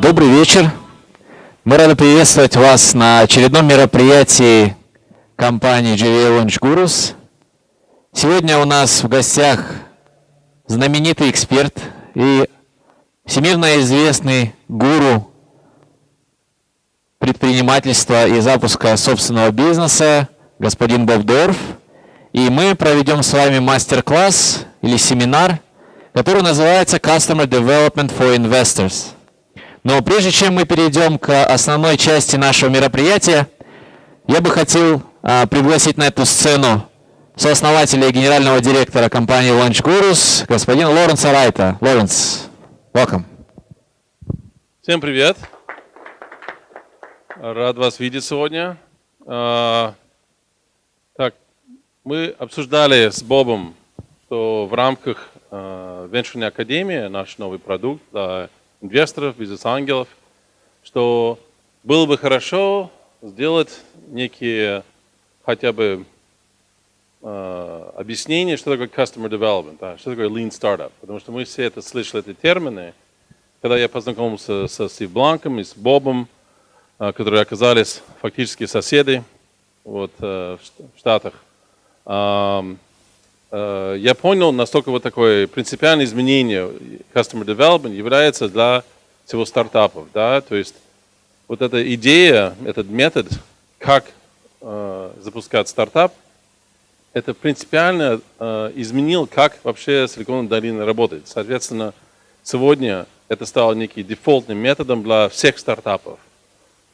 Добрый вечер. Мы рады приветствовать вас на очередном мероприятии компании GVA LaunchGurus. Сегодня у нас в гостях знаменитый эксперт и всемирно известный гуру предпринимательства и запуска собственного бизнеса, господин Боб Дорф. И мы проведем с вами мастер-класс или семинар, который называется Customer Development for Investors. Но прежде чем мы перейдем к основной части нашего мероприятия, я бы хотел пригласить на эту сцену сооснователя и генерального директора компании LaunchGurus, господина Лоренса Райта. Лоренс, welcome. Всем привет. Рад вас видеть сегодня. Так, мы обсуждали с Бобом, что в рамках венчурной академии наш новый продукт для инвесторов, бизнес-ангелов, что было бы хорошо сделать некие хотя бы объяснения, что такое customer development, что такое lean startup. Потому что мы все это слышали, эти термины. Когда я познакомился со Стив Бланком и с Бобом, которые оказались фактически соседи в Штатах, я понял, настолько вот такое принципиальное изменение customer development является для всего стартапов. Да? То есть вот эта идея, этот метод, как запускать стартап, это принципиально изменил, как вообще Силиконовая долина работает. Соответственно, сегодня это стало неким дефолтным методом для всех стартапов.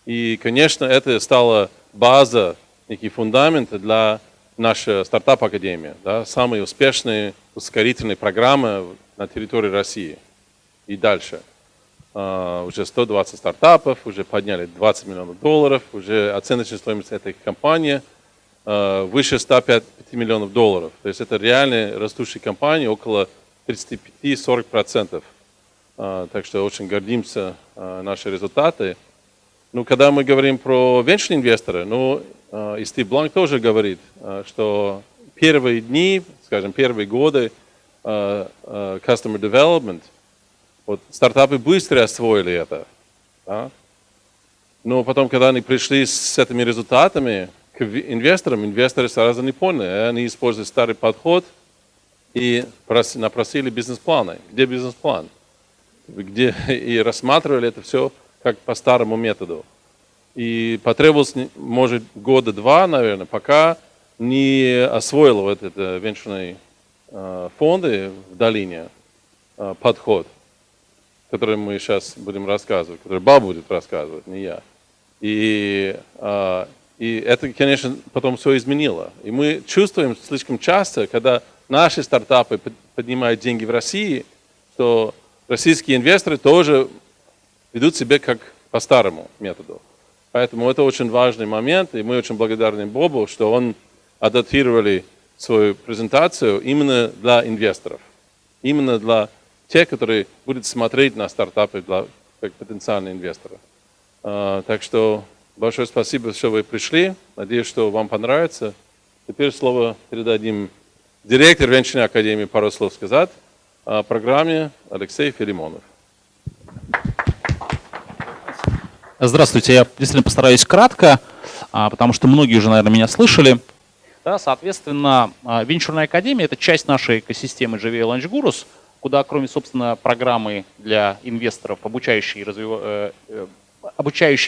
И, конечно, это стало база, некий фундамент для наша стартап-академия, да, самые успешные ускорительные программы на территории России и дальше. Уже 120 стартапов, уже подняли $20 миллионов, уже оценочная стоимость этой компании выше $105 миллионов. То есть это реально растущая компания, около 35-40%. Так что очень гордимся нашими результатами. Ну, когда мы говорим про венчурные инвесторы, и Стив Бланк тоже говорит, что первые дни, скажем, первые годы customer development, вот стартапы быстро освоили это. Да? Но потом, когда они пришли с этими результатами к инвесторам, инвесторы сразу не поняли. Они использовали старый подход и напросили бизнес-планы. Где бизнес-план? И рассматривали это все как по старому методу. И потребовалось, может, года два, наверное, пока не освоил вот этот венчурный фонды в долине подход, который мы сейчас будем рассказывать, который Боб будет рассказывать, не я. И это, конечно, потом все изменило. И мы чувствуем слишком часто, когда наши стартапы поднимают деньги в России, что российские инвесторы тоже ведут себя как по старому методу. Поэтому это очень важный момент, и мы очень благодарны Бобу, что он адаптировали свою презентацию именно для инвесторов, именно для тех, которые будут смотреть на стартапы как потенциальные инвесторы. Так что большое спасибо, что вы пришли. Надеюсь, что вам понравится. Теперь слово передадим директору венчурной академии пару слов сказать о программе Алексей Филимонов. Здравствуйте, я действительно постараюсь кратко, потому что многие уже, наверное, меня слышали. Да, соответственно, венчурная академия – это часть нашей экосистемы GVA LaunchGurus, куда, кроме, собственно, программы для инвесторов, обучающей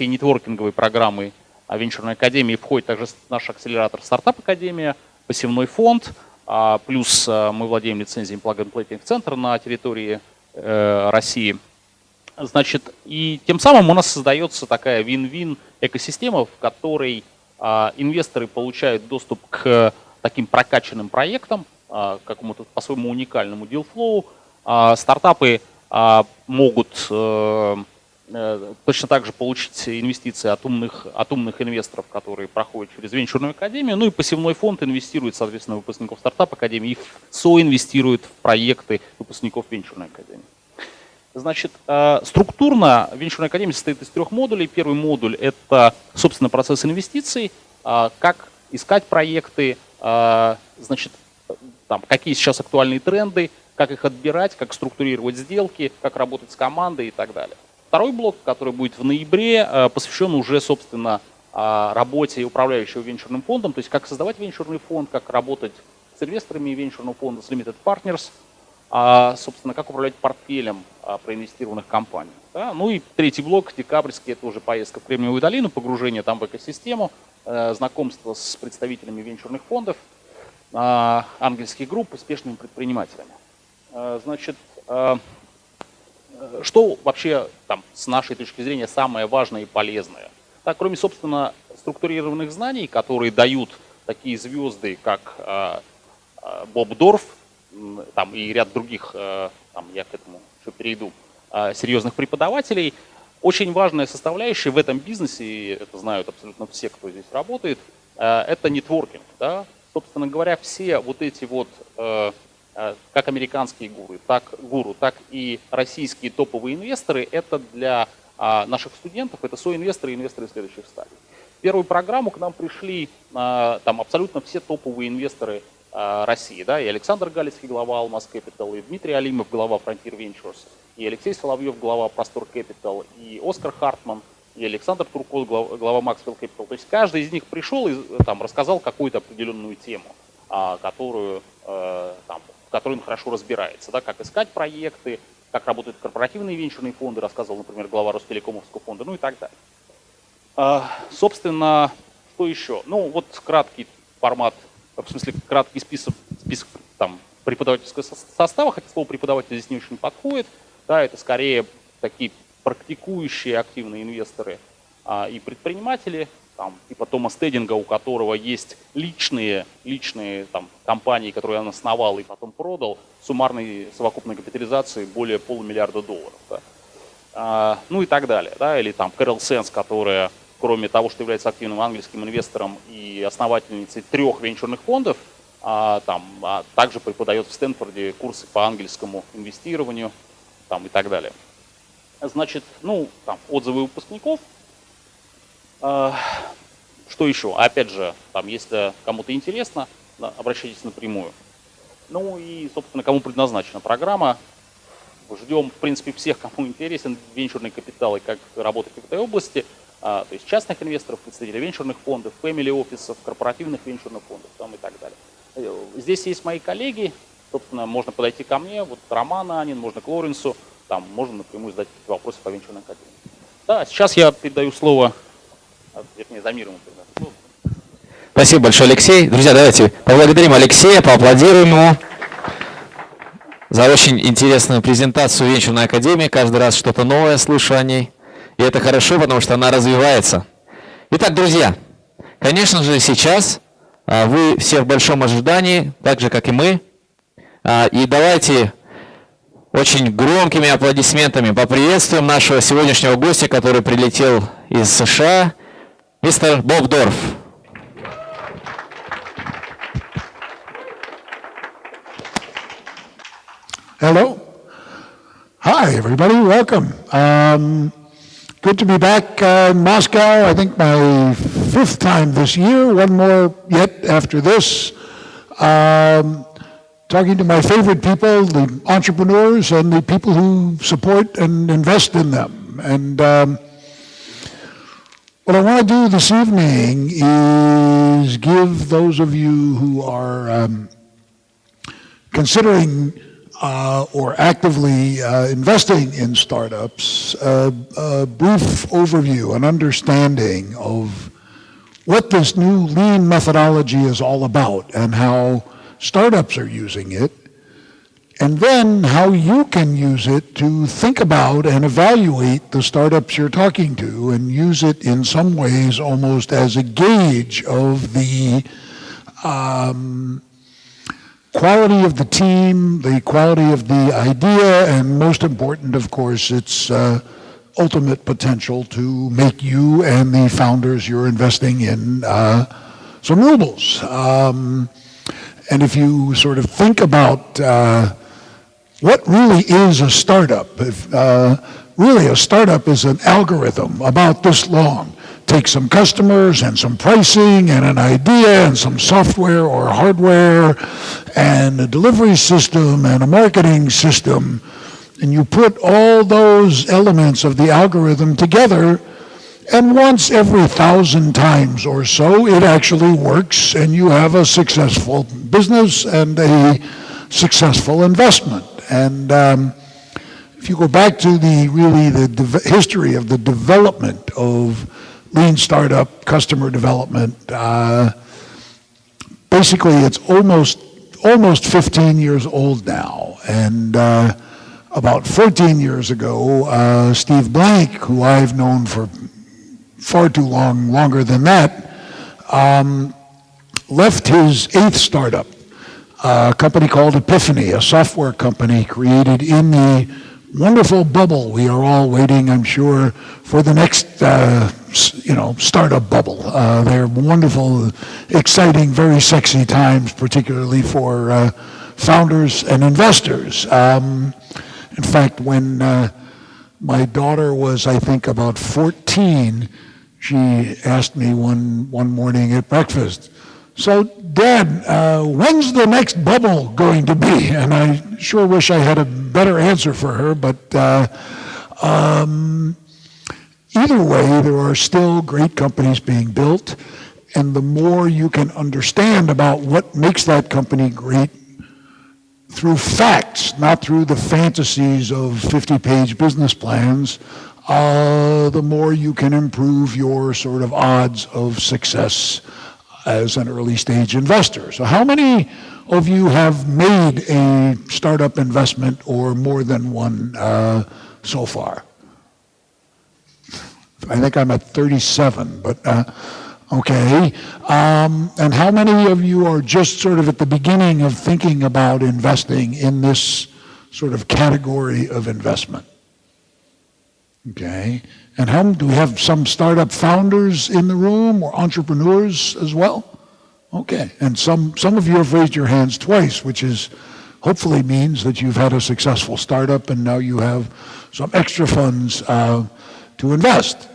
нетворкинговой программы венчурной академии, входит также наш акселератор стартап-академия, посевной фонд, плюс мы владеем лицензией Plug and Play центр на территории России. Значит, и тем самым у нас создается такая win-win экосистема, в которой инвесторы получают доступ к таким прокачанным проектам, какому-то по-своему уникальному deal-flow. Стартапы могут точно так же получить инвестиции от умных инвесторов, которые проходят через венчурную академию. Ну и посевной фонд инвестирует, соответственно, выпускников стартап-академии и соинвестирует в проекты выпускников венчурной академии. Значит, структурно венчурная академия состоит из 3 модулей. Первый модуль – это, собственно, процесс инвестиций, как искать проекты, значит, там, какие сейчас актуальные тренды, как их отбирать, как структурировать сделки, как работать с командой и так далее. Второй блок, который будет в ноябре, посвящен уже, собственно, работе управляющего венчурным фондом, то есть как создавать венчурный фонд, как работать с инвесторами венчурного фонда, с Limited Partners, собственно, как управлять портфелем проинвестированных компаний. Да? Ну и третий блок, декабрьский, это уже поездка в Кремниевую долину, погружение там в экосистему, знакомство с представителями венчурных фондов, ангельских групп, успешными предпринимателями. Значит, что вообще там, с нашей точки зрения самое важное и полезное? Так, кроме, собственно, структурированных знаний, которые дают такие звезды, как Боб Дорф, там, и ряд других, там, я к этому еще перейду, серьезных преподавателей, очень важная составляющая в этом бизнесе, и это знают абсолютно все, кто здесь работает, это нетворкинг. Да? Собственно говоря, все вот эти вот, как американские гуру, так и российские топовые инвесторы, это для наших студентов, это соинвесторы и инвесторы следующих стадий. В первую программу к нам пришли там абсолютно все топовые инвесторы России. Да? И Александр Галицкий, глава Алмаз Capital, и Дмитрий Алимов, глава Frontier Ventures, и Алексей Соловьев, глава Простор Capital, и Оскар Хартман, и Александр Туркос, глава Maxwell Capital. То есть каждый из них пришел и там, рассказал какую-то определенную тему, в которой он хорошо разбирается. Да? Как искать проекты, как работают корпоративные венчурные фонды, рассказывал, например, глава Ростелекомовского фонда, ну и так далее. Собственно, что еще? Ну, вот краткий формат, в смысле, краткий список там, преподавательского состава, хотя слово преподаватель здесь не очень подходит. Да, это скорее такие практикующие активные инвесторы и предприниматели, там, типа Тома Стединга, у которого есть личные там, компании, которые он основал и потом продал, суммарной совокупной капитализации более $500 миллиарда. Да. Ну и так далее. Да. Или там Кэрол Сенс, которая, кроме того, что является активным английским инвестором и основательницей 3 венчурных фондов, также преподает в Стэнфорде курсы по ангельскому инвестированию там, и так далее. Значит, ну, там, отзывы выпускников. Что еще? Опять же, там, если кому-то интересно, обращайтесь напрямую. Ну и, собственно, кому предназначена программа. Ждем, в принципе, всех, кому интересен венчурный капитал и как работать в этой области. То есть частных инвесторов, представителей венчурных фондов, фэмили-офисов, корпоративных венчурных фондов там, и так далее. Здесь есть мои коллеги. Собственно, можно подойти ко мне, вот Роман Анин, можно к Лоренсу. Там можно напрямую задать вопросы по венчурной академии. Да, сейчас я передаю слово, вернее, Замиру. Спасибо большое, Алексей. Друзья, давайте поблагодарим Алексея, поаплодируем ему за очень интересную презентацию венчурной академии. Каждый раз что-то новое слышу о ней. И это хорошо, потому что она развивается. Итак, друзья, конечно же, сейчас вы все в большом ожидании, так же, как и мы. И давайте очень громкими аплодисментами поприветствуем нашего сегодняшнего гостя, который прилетел из США, мистер Боб Дорф. Hello. Hi, everybody. Welcome. Good to be back in Moscow. I think my 5th time this year, one more yet after this. Talking to my favorite people, the entrepreneurs and the people who support and invest in them. And what I want to do this evening is give those of you who are considering or actively investing in startups a brief overview, an understanding of what this new lean methodology is all about and how startups are using it, and then how you can use it to think about and evaluate the startups you're talking to and use it in some ways almost as a gauge of the quality of the team, the quality of the idea, and most important, of course, its ultimate potential to make you and the founders you're investing in some rubles. And if you sort of think about what really is a startup, really a startup is an algorithm about this long. Take some customers and some pricing and an idea and some software or hardware and a delivery system and a marketing system And you put all those elements of the algorithm together, and once every 1,000 times or so, it actually works, and you have a successful business and a successful investment. And if you go back to the history of the development of lean startup, customer development, basically it's almost 15 years old now. And about 14 years ago, Steve Blank, who I've known for far too long, longer than that, left his 8th startup, a company called Epiphany, a software company created in the wonderful bubble. We are all waiting, I'm sure, for the next, startup bubble. They're wonderful, exciting, very sexy times, particularly for founders and investors. In fact, when my daughter was, I think, about 14, she asked me one morning at breakfast, "So, Dad, when's the next bubble going to be?" And I sure wish I had a better answer for her, but either way, there are still great companies being built, and the more you can understand about what makes that company great through facts, not through the fantasies of 50-page business plans, the more you can improve your sort of odds of success as an early stage investor. So how many of you have made a startup investment or more than one so far? I think I'm at 37, but okay. And how many of you are just sort of at the beginning of thinking about investing in this sort of category of investment? Okay. And do we have some startup founders in the room or entrepreneurs as well? Okay. And some of you have raised your hands twice, which is hopefully means that you've had a successful startup and now you have some extra funds to invest.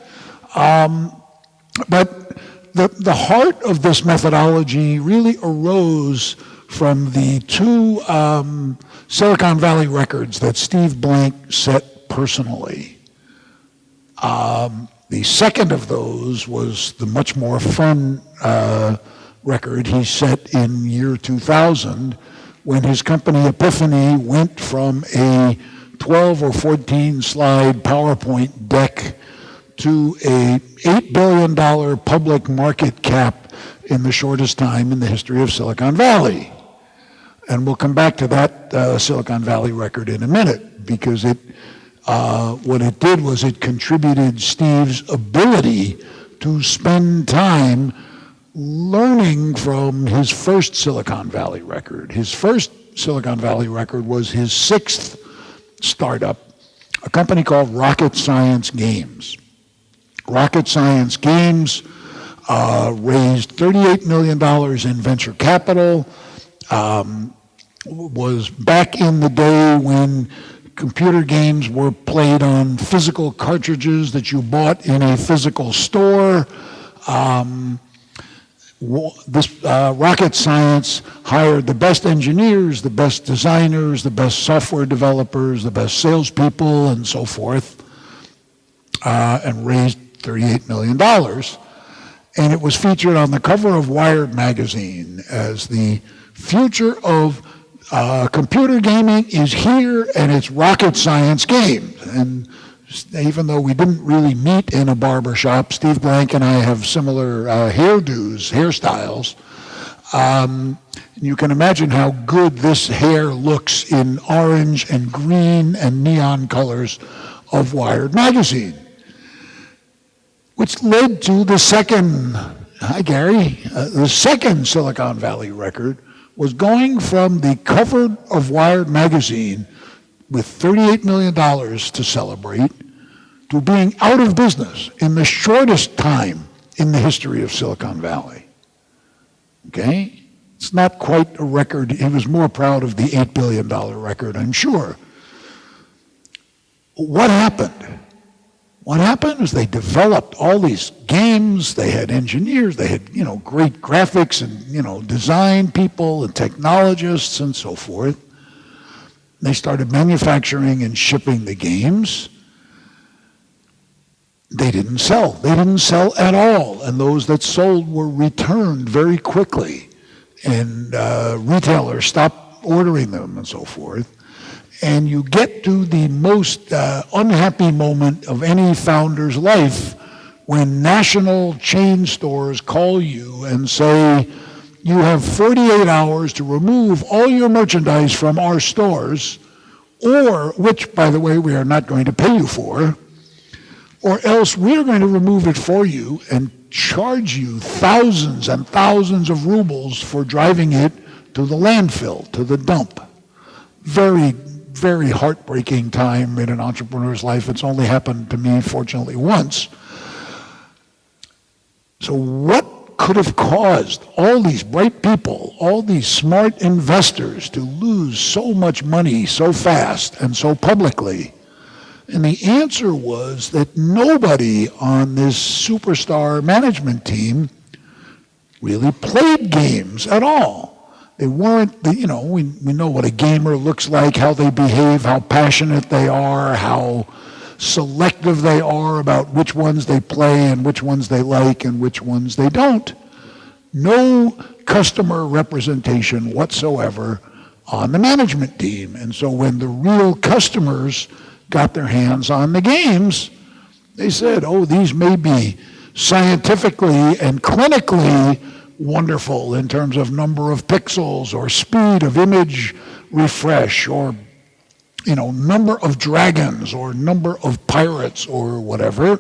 But the heart of this methodology really arose from the 2 Silicon Valley records that Steve Blank set personally. The second of those was the much more fun record he set in year 2000 when his company Epiphany went from a 12 or 14 slide PowerPoint deck to a $8 billion public market cap in the shortest time in the history of Silicon Valley. And we'll come back to that Silicon Valley record in a minute, because what it did was it contributed Steve's ability to spend time learning from his first Silicon Valley record. His first Silicon Valley record was his 6th startup, a company called Rocket Science Games. Rocket Science Games raised $38 million in venture capital, was back in the day when computer games were played on physical cartridges that you bought in a physical store. Rocket Science hired the best engineers, the best designers, the best software developers, the best salespeople, and so forth, and raised $38 million. And it was featured on the cover of Wired magazine as the future of computer gaming is here, and it's Rocket Science Games. And even though we didn't really meet in a barber shop, Steve Blank and I have similar hairstyles. You can imagine how good this hair looks in orange and green and neon colors of Wired magazine, which led to the second, hi Gary, the second Silicon Valley record was going from the cover of Wired magazine with $38 million to celebrate to being out of business in the shortest time in the history of Silicon Valley. Okay? It's not quite a record. He was more proud of the $8 billion record, I'm sure. What happened? What happened is they developed all these games, they had engineers, they had, great graphics and, design people and technologists and so forth. They started manufacturing and shipping the games. They didn't sell. They didn't sell at all. And those that sold were returned very quickly. And retailers stopped ordering them and so forth. And you get to the most unhappy moment of any founder's life when national chain stores call you and say, you have 48 hours to remove all your merchandise from our stores, or, which, by the way, we are not going to pay you for, or else we're going to remove it for you and charge you thousands and thousands of rubles for driving it to the landfill, to the dump. Very, very heartbreaking time in an entrepreneur's life. It's only happened to me, fortunately, once. So what could have caused all these bright people, all these smart investors to lose so much money so fast and so publicly? And the answer was that nobody on this superstar management team really played games at all. They weren't, we know what a gamer looks like, how they behave, how passionate they are, how selective they are about which ones they play and which ones they like and which ones they don't. No customer representation whatsoever on the management team. And so when the real customers got their hands on the games, they said, oh, these may be scientifically and clinically wonderful in terms of number of pixels or speed of image refresh or number of dragons or number of pirates or whatever.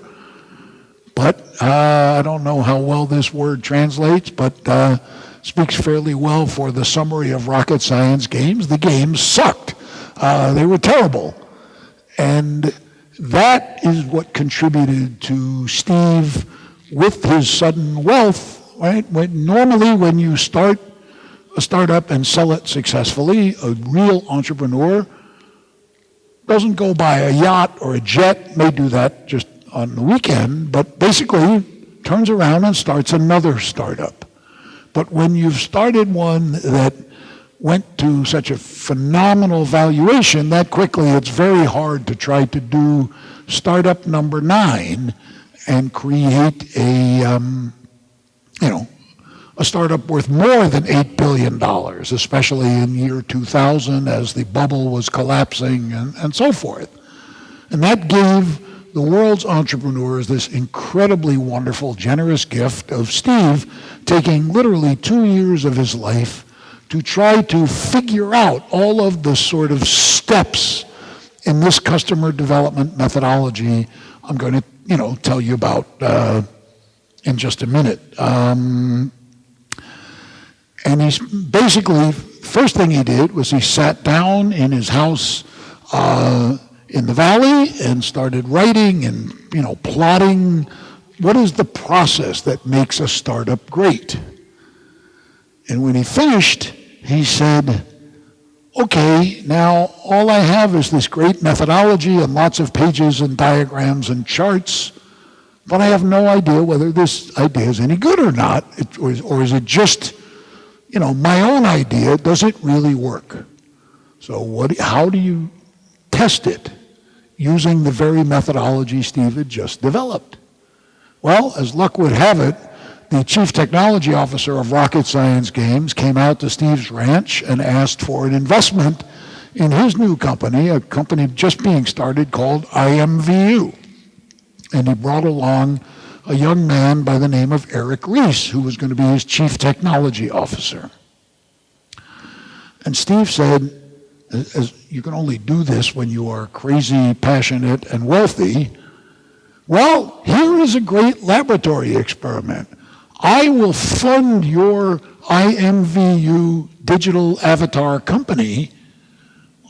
But I don't know how well this word translates, but speaks fairly well for the summary of rocket science games. The games sucked. They were terrible. And that is what contributed to Steve with his sudden wealth, right? Normally when you start a startup and sell it successfully, a real entrepreneur doesn't go buy a yacht or a jet, may do that just on the weekend, but basically turns around and starts another startup. But when you've started one that went to such a phenomenal valuation that quickly, it's very hard to try to do startup number 9 and create a startup worth more than $8 billion, especially in year 2000 as the bubble was collapsing and so forth. And that gave the world's entrepreneurs this incredibly wonderful, generous gift of Steve taking literally 2 years of his life to try to figure out all of the sort of steps in this customer development methodology I'm going to, tell you about in just a minute. And he's basically, first thing he did was he sat down in his house in the valley and started writing and, plotting what is the process that makes a startup great. And when he finished, he said, okay, now all I have is this great methodology and lots of pages and diagrams and charts, but I have no idea whether this idea is any good or not, or is it just, my own idea? Does it really work? So how do you test it using the very methodology Steve had just developed? Well, as luck would have it, the chief technology officer of Rocket Science Games came out to Steve's ranch and asked for an investment in his new company, a company just being started called IMVU. And he brought along a young man by the name of Eric Reese, who was going to be his chief technology officer. And Steve said, as you can only do this when you are crazy, passionate, and wealthy, well, here is a great laboratory experiment. I will fund your IMVU digital avatar company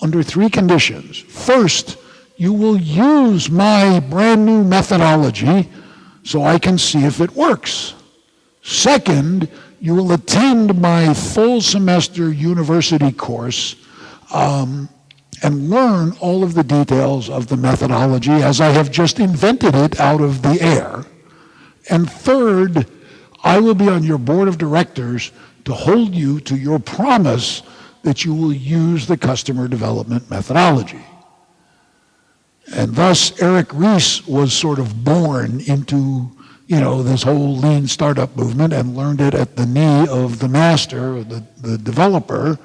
under 3 conditions. First, you will use my brand new methodology so I can see if it works. Second, you will attend my full semester university course and learn all of the details of the methodology as I have just invented it out of the air. And third, I will be on your board of directors to hold you to your promise that you will use the customer development methodology. And thus, Eric Ries was sort of born into, this whole lean startup movement and learned it at the knee of the master, the developer.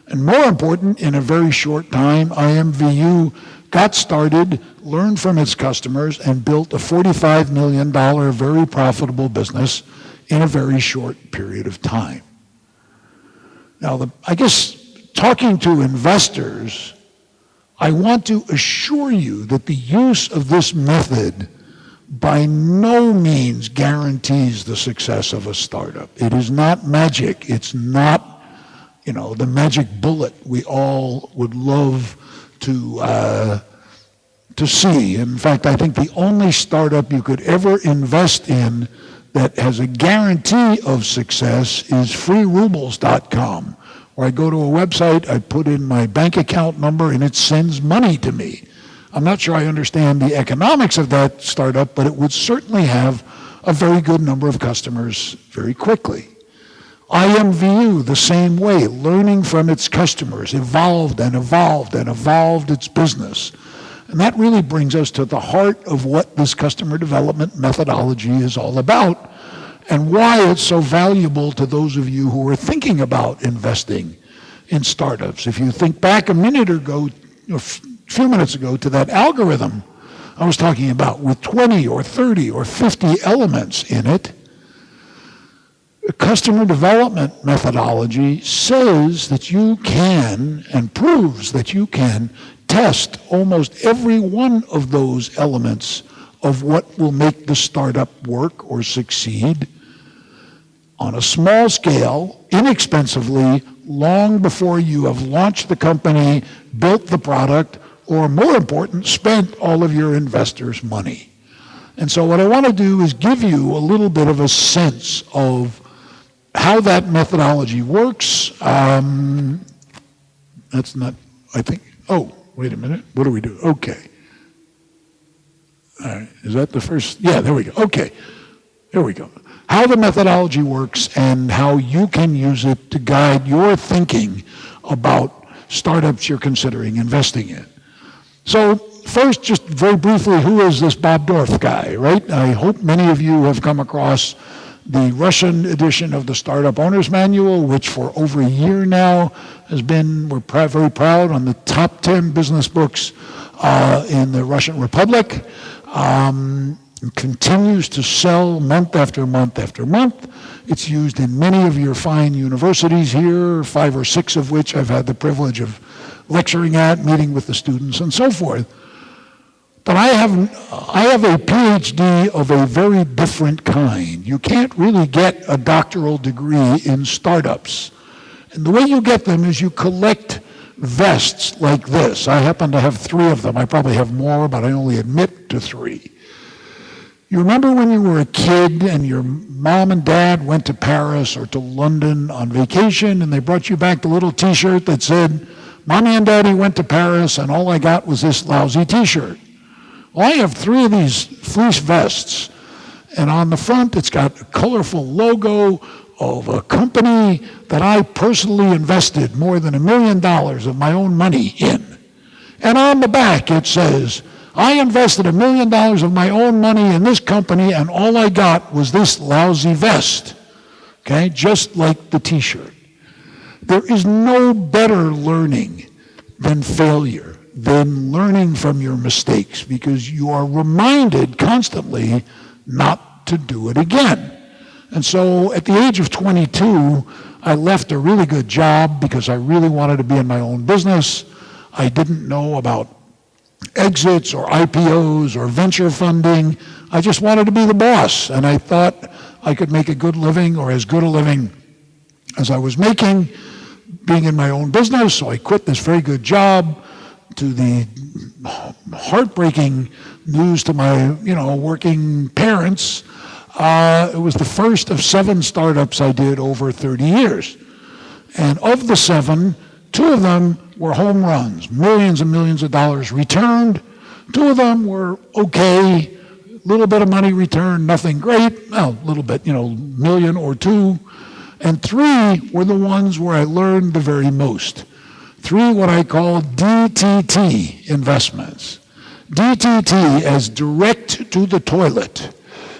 And more important, in a very short time, IMVU got started, learned from its customers, and built a $45 million very profitable business in a very short period of time. Now, I guess talking to investors, I want to assure you that the use of this method by no means guarantees the success of a startup. It is not magic. It's not, the magic bullet we all would love to see. In fact, I think the only startup you could ever invest in that has a guarantee of success is freerubles.com, where I go to a website, I put in my bank account number, and it sends money to me. I'm not sure I understand the economics of that startup, but it would certainly have a very good number of customers very quickly. IMVU, the same way, learning from its customers, evolved and evolved and evolved its business. And that really brings us to the heart of what this customer development methodology is all about and why it's so valuable to those of you who are thinking about investing in startups. If you think back a few minutes ago to that algorithm I was talking about with 20 or 30 or 50 elements in it, the customer development methodology says that you can and proves that you can test almost every one of those elements of what will make the startup work or succeed on a small scale, inexpensively, long before you have launched the company, built the product, or more important, spent all of your investors' money. And so what I want to do is give you a little bit of a sense of how that methodology works. That's not, I think, oh, wait a minute, what do we do? Okay. All right, is that the first? Yeah, there we go. Okay, here we go. How the methodology works and how you can use it to guide your thinking about startups you're considering investing in. So first, just very briefly, who is this Bob Dorf guy, right? I hope many of you have come across the Russian edition of the Startup Owner's Manual, which for over a year now has been, we're very proud, on the top 10 business books in the Russian Republic. It continues to sell month after month after month. It's used in many of your fine universities here, 5 or 6 of which I've had the privilege of lecturing at, meeting with the students, and so forth. But I have a PhD of a very different kind. You can't really get a doctoral degree in startups. And the way you get them is you collect vests like this. I happen to have 3 of them. I probably have more, but I only admit to 3. You remember when you were a kid and your mom and dad went to Paris or to London on vacation and they brought you back the little T-shirt that said, Mommy and Daddy went to Paris and all I got was this lousy T-shirt. Well, I have 3 of these fleece vests, and on the front it's got a colorful logo of a company that I personally invested more than $1 million of my own money in. And on the back it says, I invested $1 million of my own money in this company and all I got was this lousy vest. Okay, just like the T-shirt. There is no better learning than failure, than learning from your mistakes, because you are reminded constantly not to do it again. And so at the age of 22, I left a really good job because I really wanted to be in my own business. I didn't know about exits or IPOs or venture funding. I just wanted to be the boss, and I thought I could make a good living, or as good a living as I was making being in my own business. So I quit this very good job, to the heartbreaking news to my working parents. It was the first of 7 startups I did over 30 years. And of the 7, 2 of them were home runs, millions and millions of dollars returned. 2 of them were okay, little bit of money returned, nothing great, well, a little bit, $1 million or $2 million. And 3 were the ones where I learned the very most. 3 what I call DTT investments. DTT as direct to the toilet.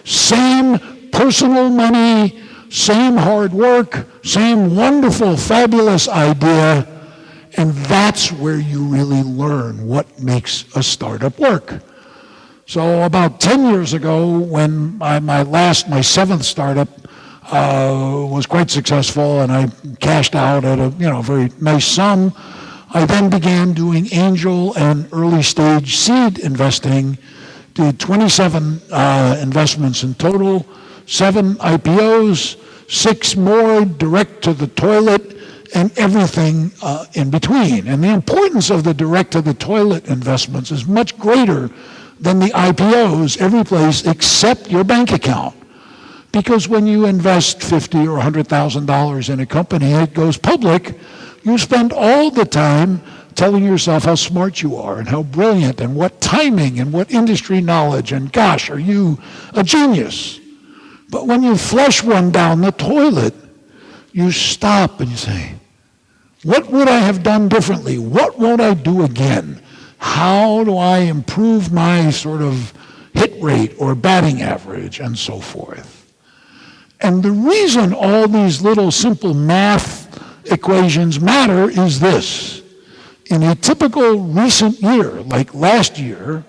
Same personal money, same hard work, same wonderful, fabulous idea, and that's where you really learn what makes a startup work. So about 10 years ago, when my 7th startup was quite successful and I cashed out at a very nice sum, I then began doing angel and early stage seed investing, did 27 investments in total, 7 IPOs, 6 more direct to the toilet, and everything in between. And the importance of the direct to the toilet investments is much greater than the IPOs every place except your bank account. Because when you invest $50,000 or $100,000 in a company and it goes public, you spend all the time telling yourself how smart you are and how brilliant and what timing and what industry knowledge and gosh, are you a genius? But when you flush one down the toilet, you stop and you say, what would I have done differently? What won't I do again? How do I improve my sort of hit rate or batting average and so forth? And the reason all these little simple math equations matter is this. In a typical recent year, like last year,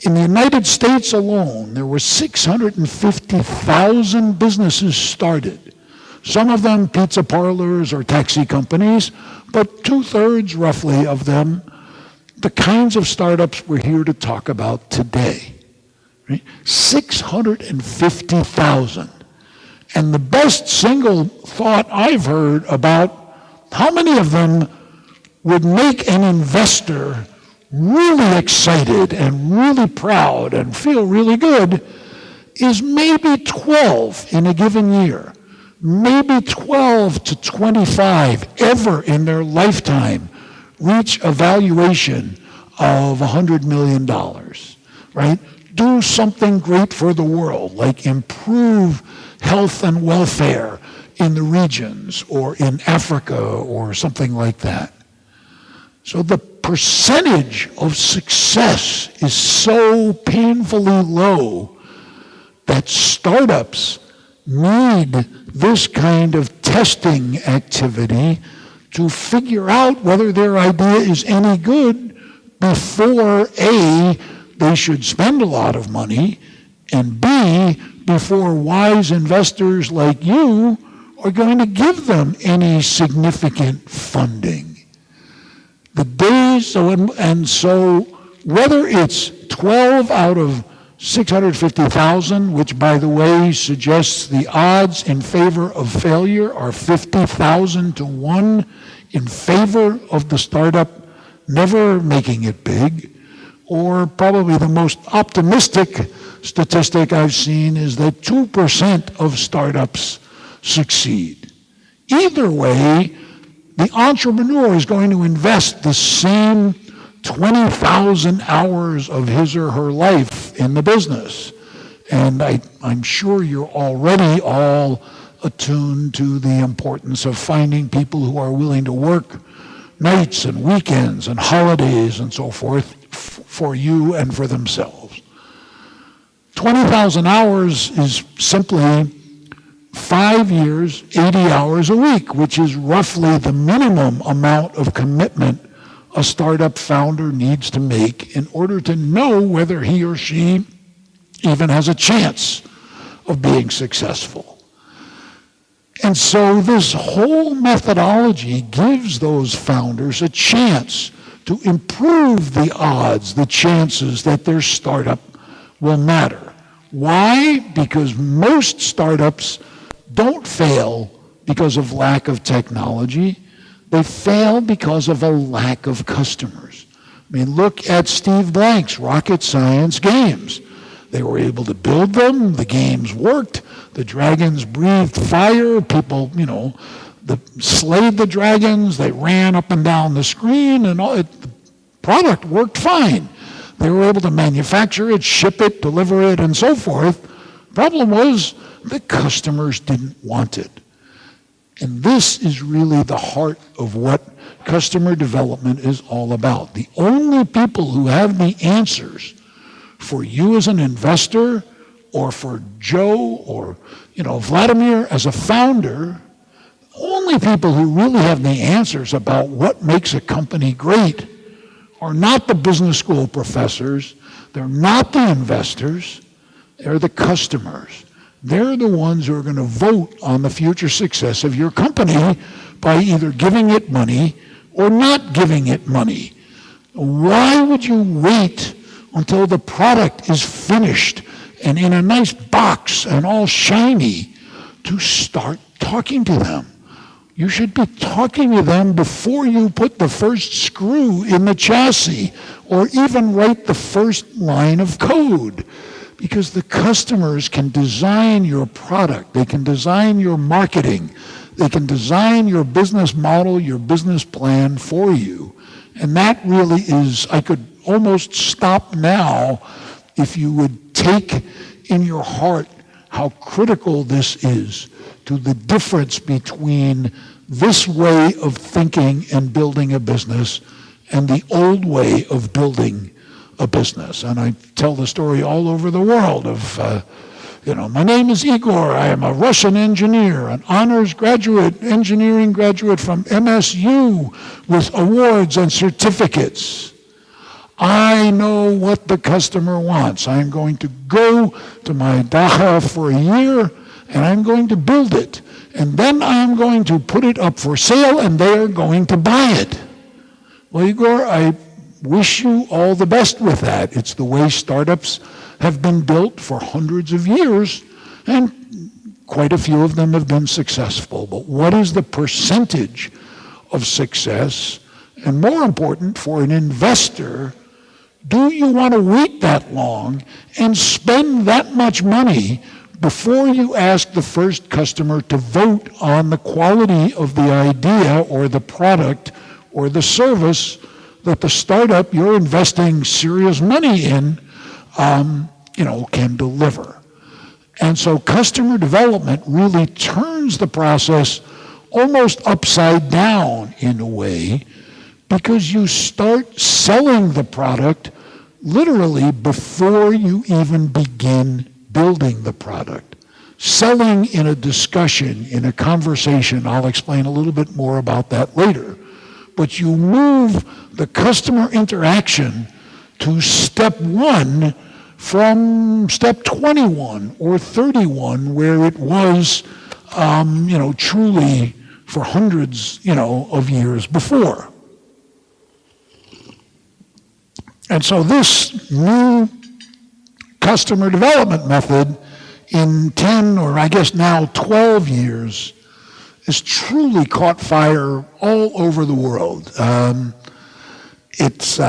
in the United States alone, there were 650,000 businesses started. Some of them pizza parlors or taxi companies, but 2/3 roughly of them, the kinds of startups we're here to talk about today. Right? 650,000. And the best single thought I've heard about how many of them would make an investor really excited and really proud and feel really good is maybe 12 in a given year. Maybe 12 to 25 ever in their lifetime reach a valuation of $100 million, right? Do something great for the world, like improve health and welfare in the regions or in Africa or something like that. So the percentage of success is so painfully low that startups need this kind of testing activity to figure out whether their idea is any good before A, they should spend a lot of money, and B, before wise investors like you are going to give them any significant funding. The days, so whether it's 12 out of 650,000, which by the way suggests the odds in favor of failure are 50,000 to 1 in favor of the startup never making it big, or probably the most optimistic statistic I've seen is that 2% of startups succeed. Either way, the entrepreneur is going to invest the same 20,000 hours of his or her life in the business. And I'm sure you're already all attuned to the importance of finding people who are willing to work nights and weekends and holidays and so forth for you and for themselves. 20,000 hours is simply 5 years, 80 hours a week, which is roughly the minimum amount of commitment a startup founder needs to make in order to know whether he or she even has a chance of being successful. And so this whole methodology gives those founders a chance to improve the odds, the chances that their startup will matter. Why? Because most startups don't fail because of lack of technology. They fail because of a lack of customers. I mean, look at Steve Blank's rocket science games. They were able to build them, the games worked, the dragons breathed fire, people, slayed the dragons, they ran up and down the screen, and the product worked fine. They were able to manufacture it, ship it, deliver it, and so forth. Problem was, the customers didn't want it. And this is really the heart of what customer development is all about. The only people who have the answers for you as an investor, or for Joe or Vladimir as a founder, only people who really have the answers about what makes a company great are not the business school professors, they're not the investors, they're the customers. They're the ones who are going to vote on the future success of your company by either giving it money or not giving it money. Why would you wait until the product is finished and in a nice box and all shiny to start talking to them? You should be talking to them before you put the first screw in the chassis or even write the first line of code. Because the customers can design your product, they can design your marketing, they can design your business model, your business plan for you. And that really is, I could almost stop now if you would take in your heart how critical this is to the difference between this way of thinking and building a business and the old way of building a business. And I tell the story all over the world of, my name is Igor, I am a Russian engineer, an honors graduate, engineering graduate from MSU with awards and certificates. I know what the customer wants. I'm going to go to my Daha for a year and I'm going to build it. And then I'm going to put it up for sale and they are going to buy it. Well, Igor, I wish you all the best with that. It's the way startups have been built for hundreds of years, and quite a few of them have been successful. But what is the percentage of success? And more important, for an investor, do you want to wait that long and spend that much money before you ask the first customer to vote on the quality of the idea or the product or the service that the startup you're investing serious money in, can deliver? And so customer development really turns the process almost upside down in a way, because you start selling the product literally before you even begin building the product. Selling in a discussion, in a conversation, I'll explain a little bit more about that later. But you move the customer interaction to step 1 from step 21 or 31, where it was, truly for hundreds, of years before. And so this new customer development method in 10, or I guess now 12 years, has truly caught fire all over the world. It's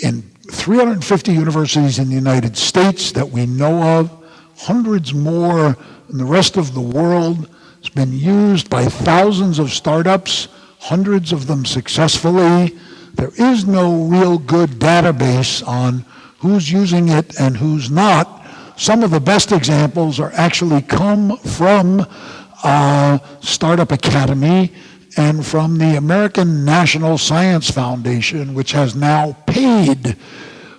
in 350 universities in the United States that we know of, hundreds more in the rest of the world. It's been used by thousands of startups, hundreds of them successfully. There is no real good database on who's using it and who's not. Some of the best examples are actually come from Startup Academy and from the American National Science Foundation, which has now paid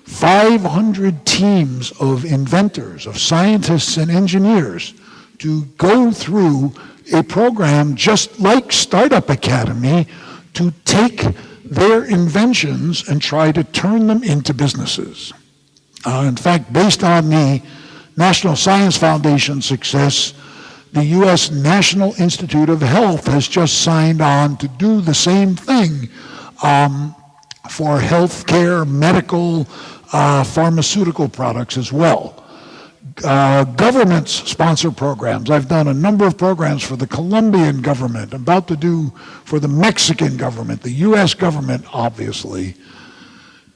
500 teams of inventors, of scientists and engineers to go through a program just like Startup Academy to take their inventions and try to turn them into businesses. In fact, based on the National Science Foundation success, the U.S. National Institute of Health has just signed on to do the same thing for healthcare, medical, pharmaceutical products as well. Governments sponsor programs. I've done a number of programs for the Colombian government, I'm about to do for the Mexican government, the U.S. government, obviously,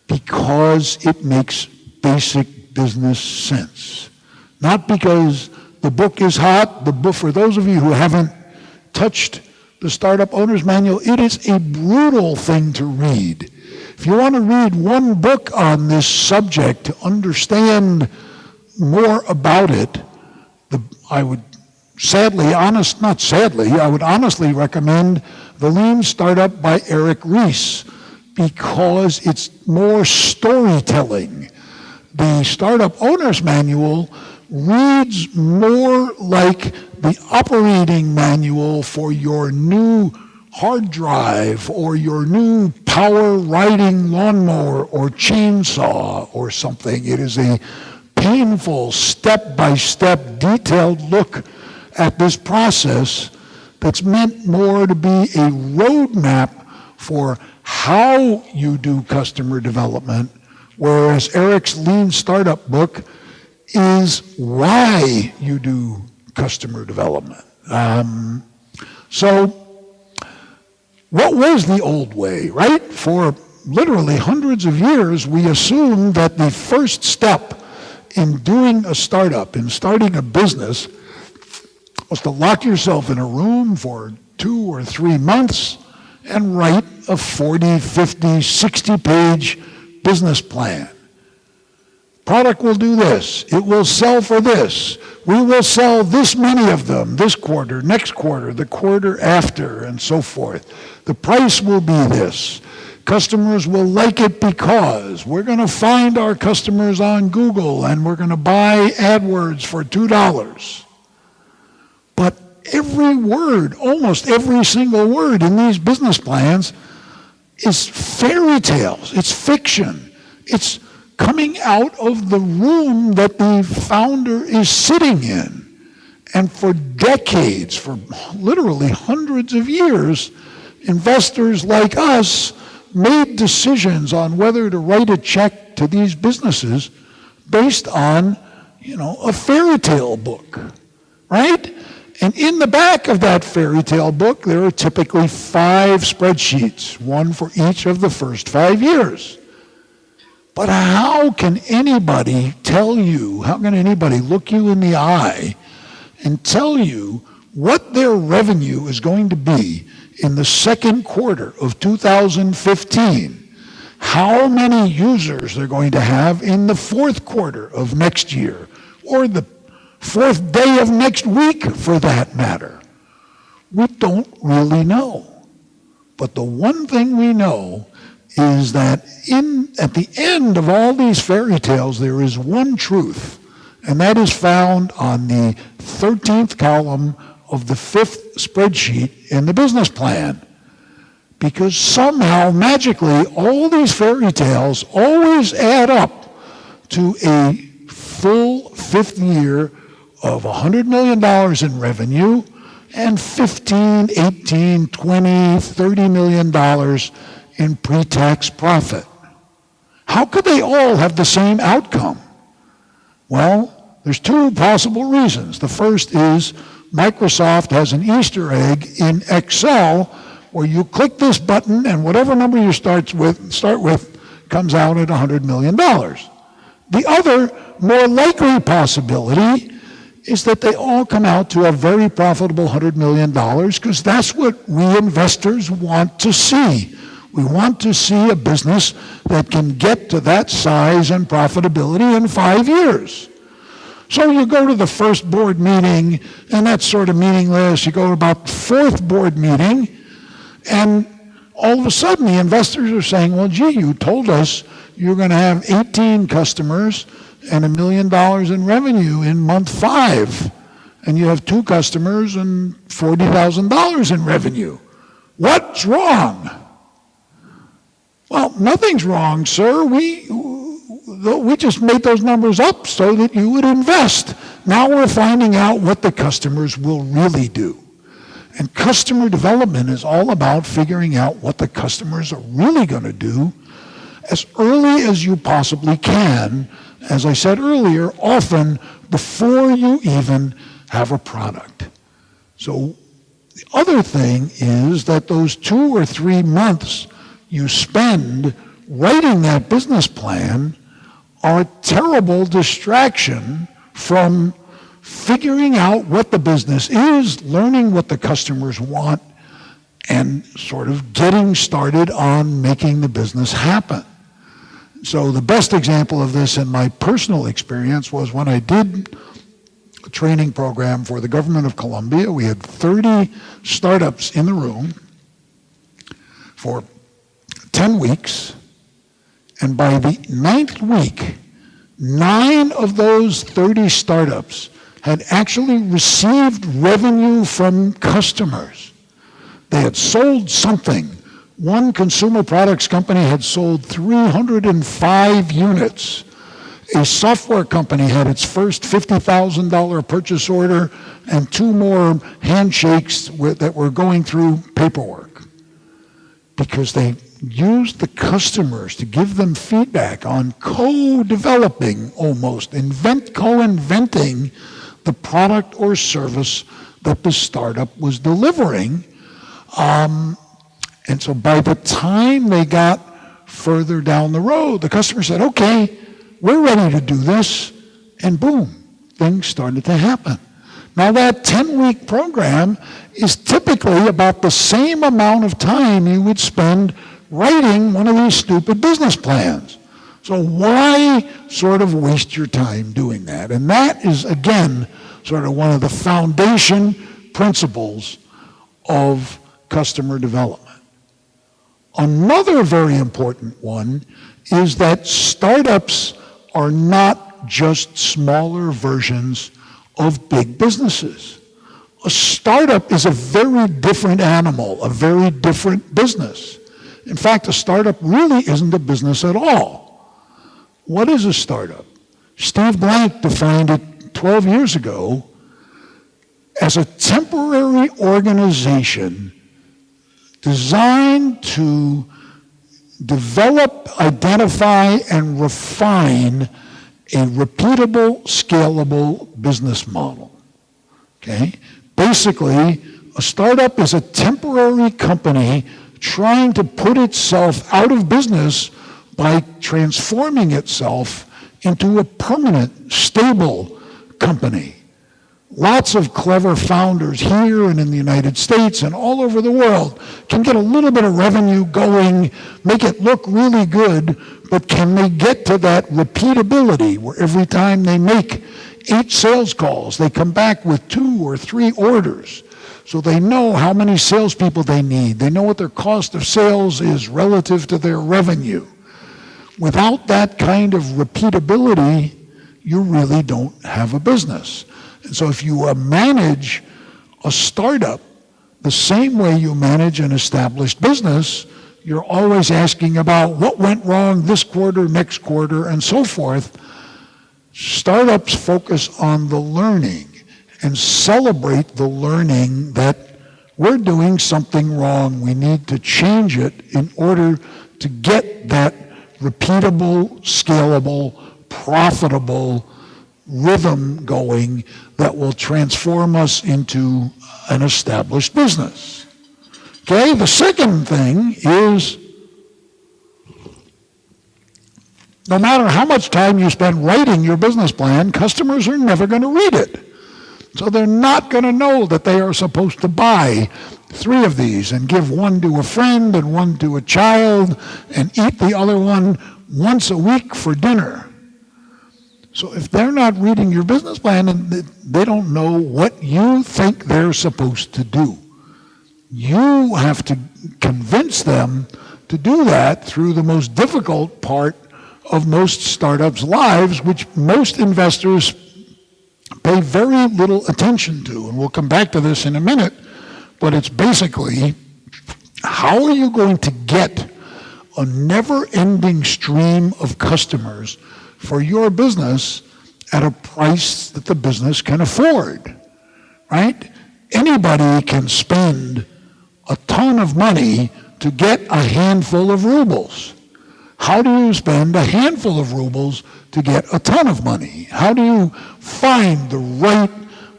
because it makes basic business sense. Not because the book is hot. The book, for those of you who haven't touched the Startup Owner's Manual, it is a brutal thing to read. If you want to read one book on this subject to understand more about it, I would I would honestly recommend The Lean Startup by Eric Ries because it's more storytelling. The Startup Owner's Manual reads more like the operating manual for your new hard drive or your new power riding lawnmower or chainsaw or something. It is a painful, step-by-step, detailed look at this process that's meant more to be a roadmap for how you do customer development, whereas Eric's Lean Startup book is why you do customer development. So what was the old way, right? For literally hundreds of years, we assumed that the first step in doing a startup, in starting a business, was to lock yourself in a room for 2 or 3 months and write a 40, 50, 60-page business plan. Product will do this. It will sell for this. We will sell this many of them this quarter, next quarter, the quarter after, and so forth. The price will be this. Customers will like it because we're going to find our customers on Google and we're going to buy AdWords for $2. But every word, almost every single word in these business plans is fairy tales. It's fiction. It's coming out of the room that the founder is sitting in. And for decades, for literally hundreds of years, investors like us made decisions on whether to write a check to these businesses based on, a fairy tale book, right? And in the back of that fairy tale book, there are typically 5 spreadsheets, one for each of the first 5 years. But how can anybody look you in the eye and tell you what their revenue is going to be in the second quarter of 2015, how many users they're going to have in the fourth quarter of next year, or the fourth day of next week for that matter? We don't really know. But the one thing we know is that at the end of all these fairy tales, there is one truth, and that is found on the 13th column of the 5th spreadsheet in the business plan. Because somehow, magically, all these fairy tales always add up to a full 5th year of $100 million in revenue and 15, 18, 20, $30 million in pre-tax profit. How could they all have the same outcome? Well, there's 2 possible reasons. The first is Microsoft has an Easter egg in Excel where you click this button and whatever number you start with comes out at $100 million. The other, more likely possibility is that they all come out to a very profitable $100 million because that's what we investors want to see. We want to see a business that can get to that size and profitability in 5 years. So you go to the first board meeting, and that's sort of meaningless. You go to about the 4th board meeting, and all of a sudden the investors are saying, well, gee, you told us you're going to have 18 customers and $1 million in revenue in month 5, and you have 2 customers and $40,000 in revenue. What's wrong? Well, nothing's wrong, sir. We just made those numbers up so that you would invest. Now we're finding out what the customers will really do. And customer development is all about figuring out what the customers are really going to do as early as you possibly can, as I said earlier, often before you even have a product. So the other thing is that those 2 or 3 months you spend writing that business plan are a terrible distraction from figuring out what the business is, learning what the customers want, and sort of getting started on making the business happen. So the best example of this in my personal experience was when I did training program for the government of Colombia. We had 30 startups in the room for 10 weeks. And by the 9th week, 9 of those 30 startups had actually received revenue from customers. They had sold something. One consumer products company had sold 305 units. A software company had its first $50,000 purchase order and 2 more handshakes that were going through paperwork, because they used the customers to give them feedback on co-developing, almost co-inventing the product or service that the startup was delivering. And so by the time they got further down the road, the customer said, okay, we're ready to do this. And boom, things started to happen. Now that 10-week program is typically about the same amount of time you would spend writing one of these stupid business plans. So why sort of waste your time doing that? And that is, again, sort of one of the foundation principles of customer development. Another very important one is that startups are not just smaller versions of big businesses. A startup is a very different animal, a very different business. In fact, a startup really isn't a business at all. What is a startup? Steve Blank defined it 12 years ago as a temporary organization designed to develop, identify, and refine a repeatable, scalable business model. Okay? Basically, a startup is a temporary company trying to put itself out of business by transforming itself into a permanent, stable company. Lots of clever founders here and in the United States and all over the world can get a little bit of revenue going, make it look really good, but can they get to that repeatability where every time they make 8 sales calls, they come back with 2 or 3 orders? So they know how many salespeople they need. They know what their cost of sales is relative to their revenue. Without that kind of repeatability, you really don't have a business. And so if you manage a startup the same way you manage an established business, you're always asking about what went wrong this quarter, next quarter, and so forth. Startups focus on the learning and celebrate the learning that we're doing something wrong. We need to change it in order to get that repeatable, scalable, profitable rhythm going that will transform us into an established business. Okay, the second thing is, no matter how much time you spend writing your business plan, customers are never going to read it. So they're not going to know that they are supposed to buy 3 of these and give one to a friend and one to a child and eat the other one once a week for dinner. So if they're not reading your business plan, they don't know what you think they're supposed to do. You have to convince them to do that through the most difficult part of most startups' lives, which most investors pay very little attention to. And we'll come back to this in a minute, but it's basically, how are you going to get a never-ending stream of customers for your business at a price that the business can afford, right? Anybody can spend a ton of money to get a handful of rubles. How do you spend a handful of rubles to get a ton of money? How do you find the right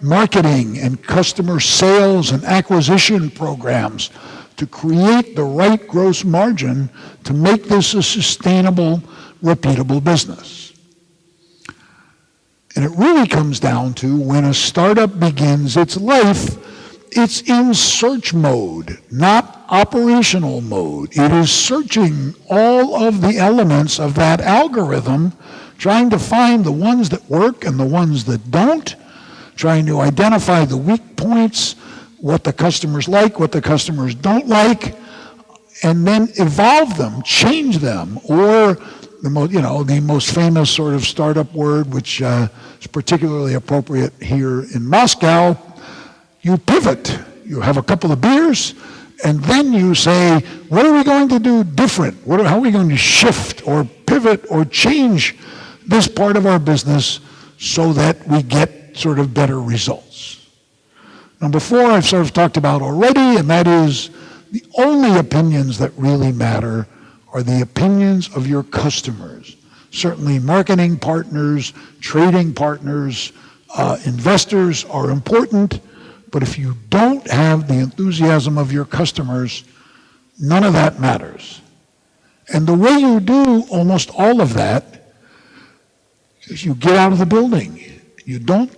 marketing and customer sales and acquisition programs to create the right gross margin to make this a sustainable, repeatable business? And it really comes down to, when a startup begins its life, it's in search mode, not operational mode. It is searching all of the elements of that algorithm, trying to find the ones that work and the ones that don't, trying to identify the weak points, what the customers like, what the customers don't like, and then evolve them, change them, or the most famous sort of startup word, which is particularly appropriate here in Moscow, you pivot. You have a couple of beers, and then you say, what are we going to do different? How are we going to shift or pivot or change this part of our business so that we get sort of better results? Number 4, I've sort of talked about already, and that is the only opinions that really matter are the opinions of your customers. Certainly marketing partners, trading partners, investors are important, but if you don't have the enthusiasm of your customers, none of that matters. And the way you do almost all of that is you get out of the building. You don't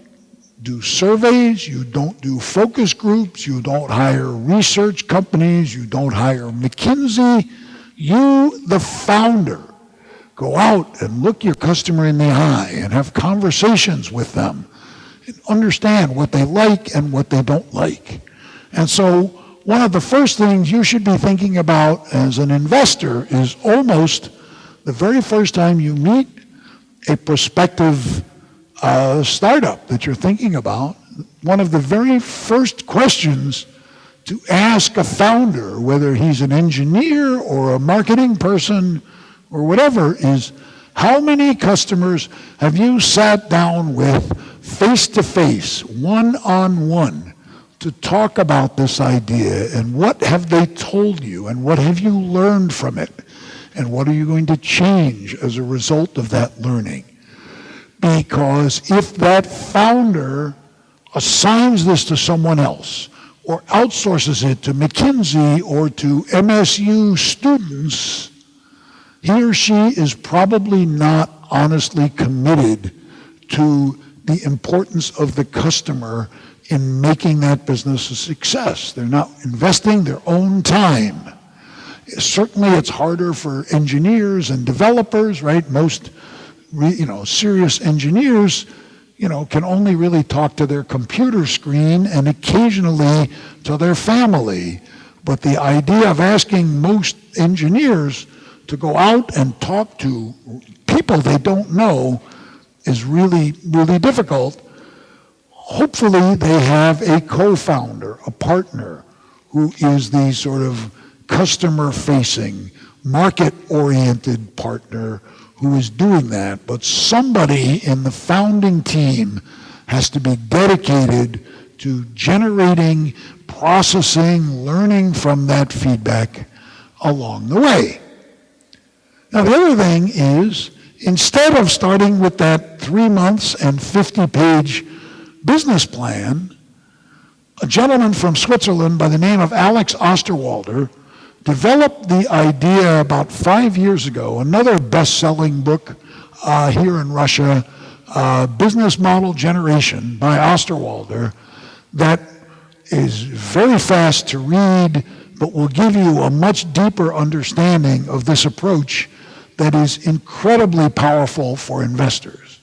do surveys, you don't do focus groups, you don't hire research companies, you don't hire McKinsey. You, the founder, go out and look your customer in the eye and have conversations with them and understand what they like and what they don't like. And so one of the first things you should be thinking about as an investor is almost the very first time you meet a prospective startup that you're thinking about, one of the very first questions to ask a founder, whether he's an engineer or a marketing person or whatever, is how many customers have you sat down with face-to-face, one-on-one, to talk about this idea, and what have they told you, and what have you learned from it, and what are you going to change as a result of that learning? Because if that founder assigns this to someone else, or outsources it to McKinsey or to MSU students, he or she is probably not honestly committed to the importance of the customer in making that business a success. They're not investing their own time. Certainly it's harder for engineers and developers, right? Most serious engineers can only really talk to their computer screen and occasionally to their family. But the idea of asking most engineers to go out and talk to people they don't know is really, really difficult. Hopefully they have a co-founder, a partner, who is the sort of customer-facing, market-oriented partner who is doing that, but somebody in the founding team has to be dedicated to generating, processing, learning from that feedback along the way. Now the other thing is, instead of starting with that 3 months and 50-page business plan, a gentleman from Switzerland by the name of Alex Osterwalder developed the idea about 5 years ago, another best-selling book here in Russia, Business Model Generation by Osterwalder, that is very fast to read, but will give you a much deeper understanding of this approach that is incredibly powerful for investors.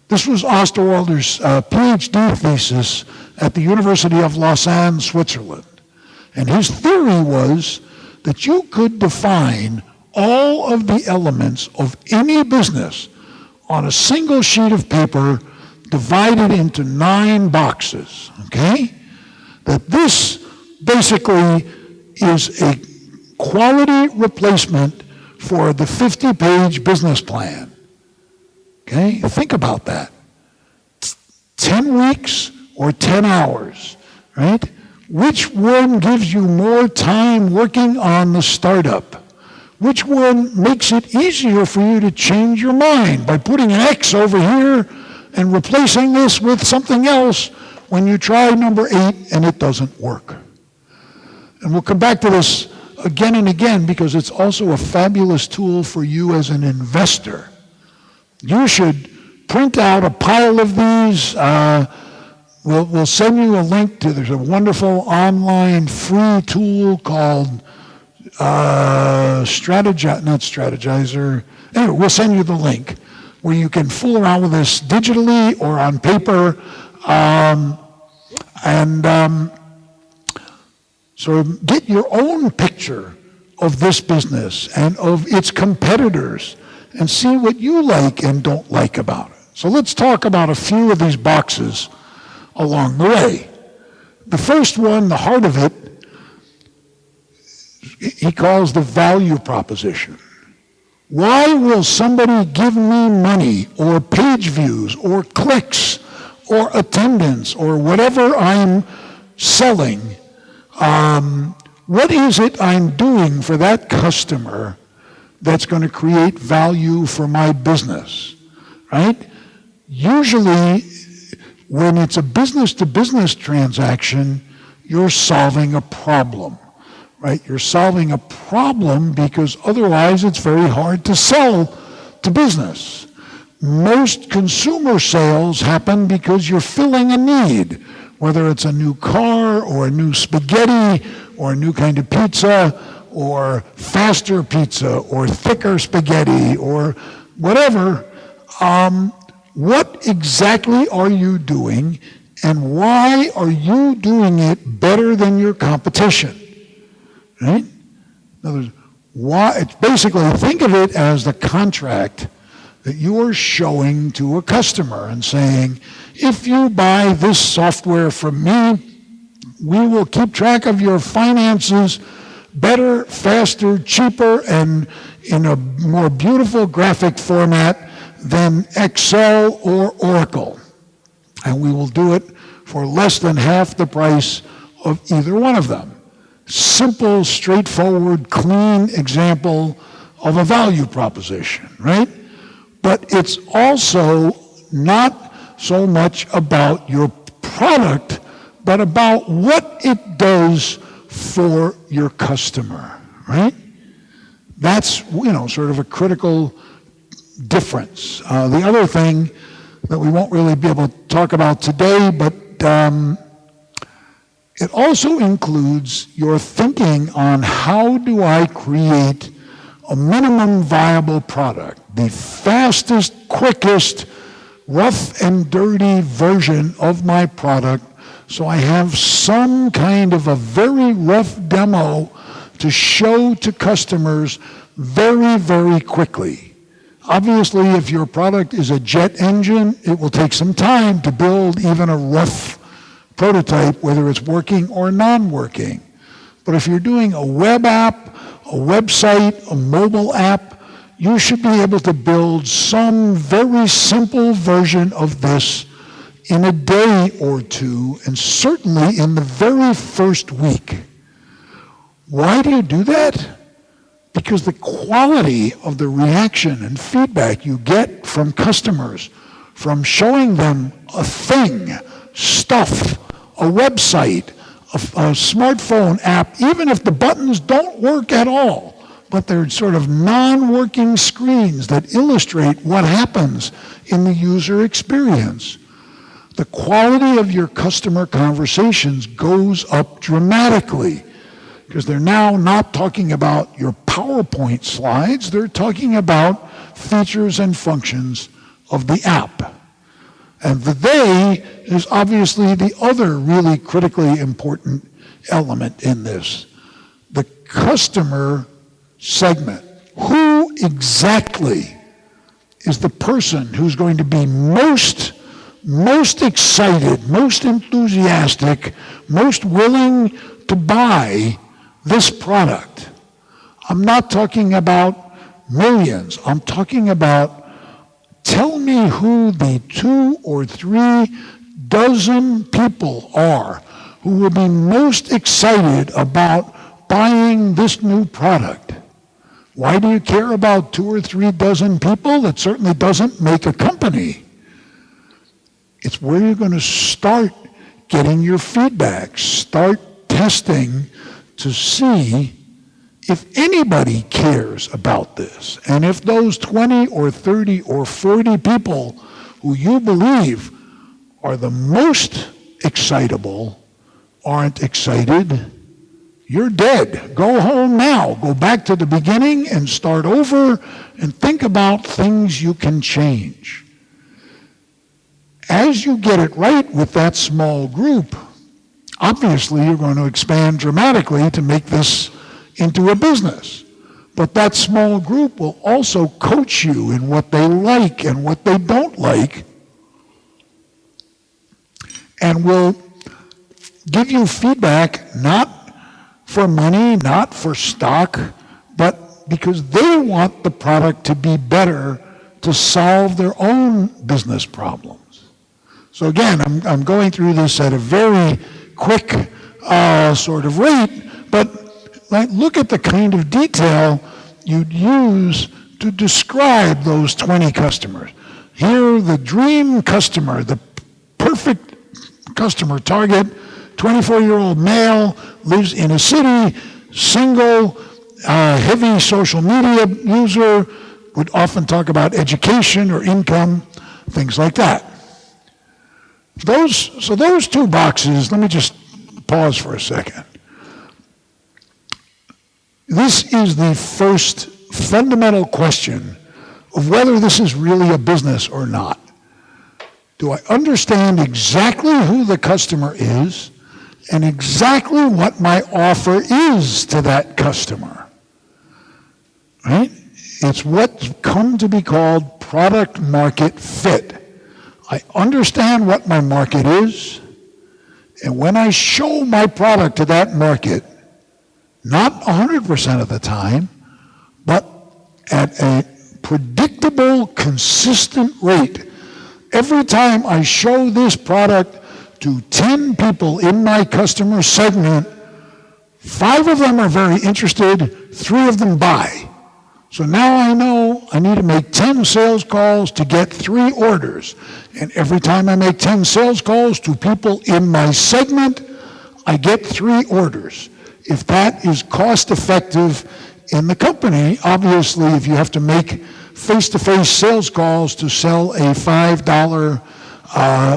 This was Osterwalder's PhD thesis at the University of Lausanne, Switzerland. And his theory was that you could define all of the elements of any business on a single sheet of paper divided into 9 boxes, okay? That this basically is a quality replacement for the 50-page business plan, okay? Think about that. 10 weeks or 10 hours, right? Which one gives you more time working on the startup? Which one makes it easier for you to change your mind by putting an X over here and replacing this with something else when you try number 8 and it doesn't work? And we'll come back to this again and again because it's also a fabulous tool for you as an investor. You should print out a pile of these. We'll send you a link to, there's a wonderful online free tool called Strategizer. Anyway, we'll send you the link where you can fool around with this digitally or on paper, and sort of get your own picture of this business and of its competitors and see what you like and don't like about it. So let's talk about a few of these boxes along the way. The first one, the heart of it, he calls the value proposition. Why will somebody give me money or page views or clicks or attendance or whatever I'm selling? What is it I'm doing for that customer that's going to create value for my business, right? Usually, when it's a business-to-business transaction, you're solving a problem, right? You're solving a problem because otherwise it's very hard to sell to business. Most consumer sales happen because you're filling a need, whether it's a new car or a new spaghetti or a new kind of pizza or faster pizza or thicker spaghetti or whatever. What exactly are you doing, and why are you doing it better than your competition? Right? In other words, why? It's basically, think of it as the contract that you are showing to a customer and saying, if you buy this software from me, we will keep track of your finances better, faster, cheaper, and in a more beautiful graphic format than Excel or Oracle. And we will do it for less than half the price of either one of them. Simple, straightforward, clean example of a value proposition, right? But it's also not so much about your product, but about what it does for your customer, right? That's, sort of a critical difference. The other thing that we won't really be able to talk about today, but it also includes your thinking on how do I create a minimum viable product, the fastest, quickest, rough and dirty version of my product, so I have some kind of a very rough demo to show to customers very, very quickly. Obviously, if your product is a jet engine, it will take some time to build even a rough prototype, whether it's working or non-working. But if you're doing a web app, a website, a mobile app, you should be able to build some very simple version of this in a day or two, and certainly in the very first week. Why do you do that? Because the quality of the reaction and feedback you get from customers, from showing them a thing, stuff, a website, a smartphone app, even if the buttons don't work at all, but they're sort of non-working screens that illustrate what happens in the user experience. The quality of your customer conversations goes up dramatically, because they're now not talking about your PowerPoint slides, they're talking about features and functions of the app. And the they is obviously the other really critically important element in this. The customer segment. Who exactly is the person who's going to be most excited, most enthusiastic, most willing to buy this product? I'm not talking about millions. I'm talking about, tell me who the 2 or 3 dozen people are who will be most excited about buying this new product. Why do you care about 2 or 3 dozen people? That certainly doesn't make a company. It's where you're going to start getting your feedback, start testing to see if anybody cares about this. And if those 20 or 30 or 40 people who you believe are the most excitable aren't excited, You're dead. Go home now. Go back to the beginning and start over and think about things you can change. As you get it right with that small group, obviously you're going to expand dramatically to make this into a business. But that small group will also coach you in what they like and what they don't like, and will give you feedback not for money, not for stock, but because they want the product to be better to solve their own business problems. So again, I'm going through this at a very quick sort of rate, but look at the kind of detail you'd use to describe those 20 customers. Here, the dream customer, the perfect customer target, 24-year-old male, lives in a city, single, heavy social media user, would often talk about education or income, things like that. So those two boxes, let me just pause for a second. This is the first fundamental question of whether this is really a business or not. Do I understand exactly who the customer is and exactly what my offer is to that customer? Right? It's what's come to be called product market fit. I understand what my market is, and when I show my product to that market, not 100% of the time, but at a predictable, consistent rate, every time I show this product to 10 people in my customer segment, 5 of them are very interested, 3 of them buy. So now I know I need to make 10 sales calls to get 3 orders. And every time I make 10 sales calls to people in my segment, I get 3 orders. If that is cost effective in the company, obviously if you have to make face-to-face sales calls to sell a $5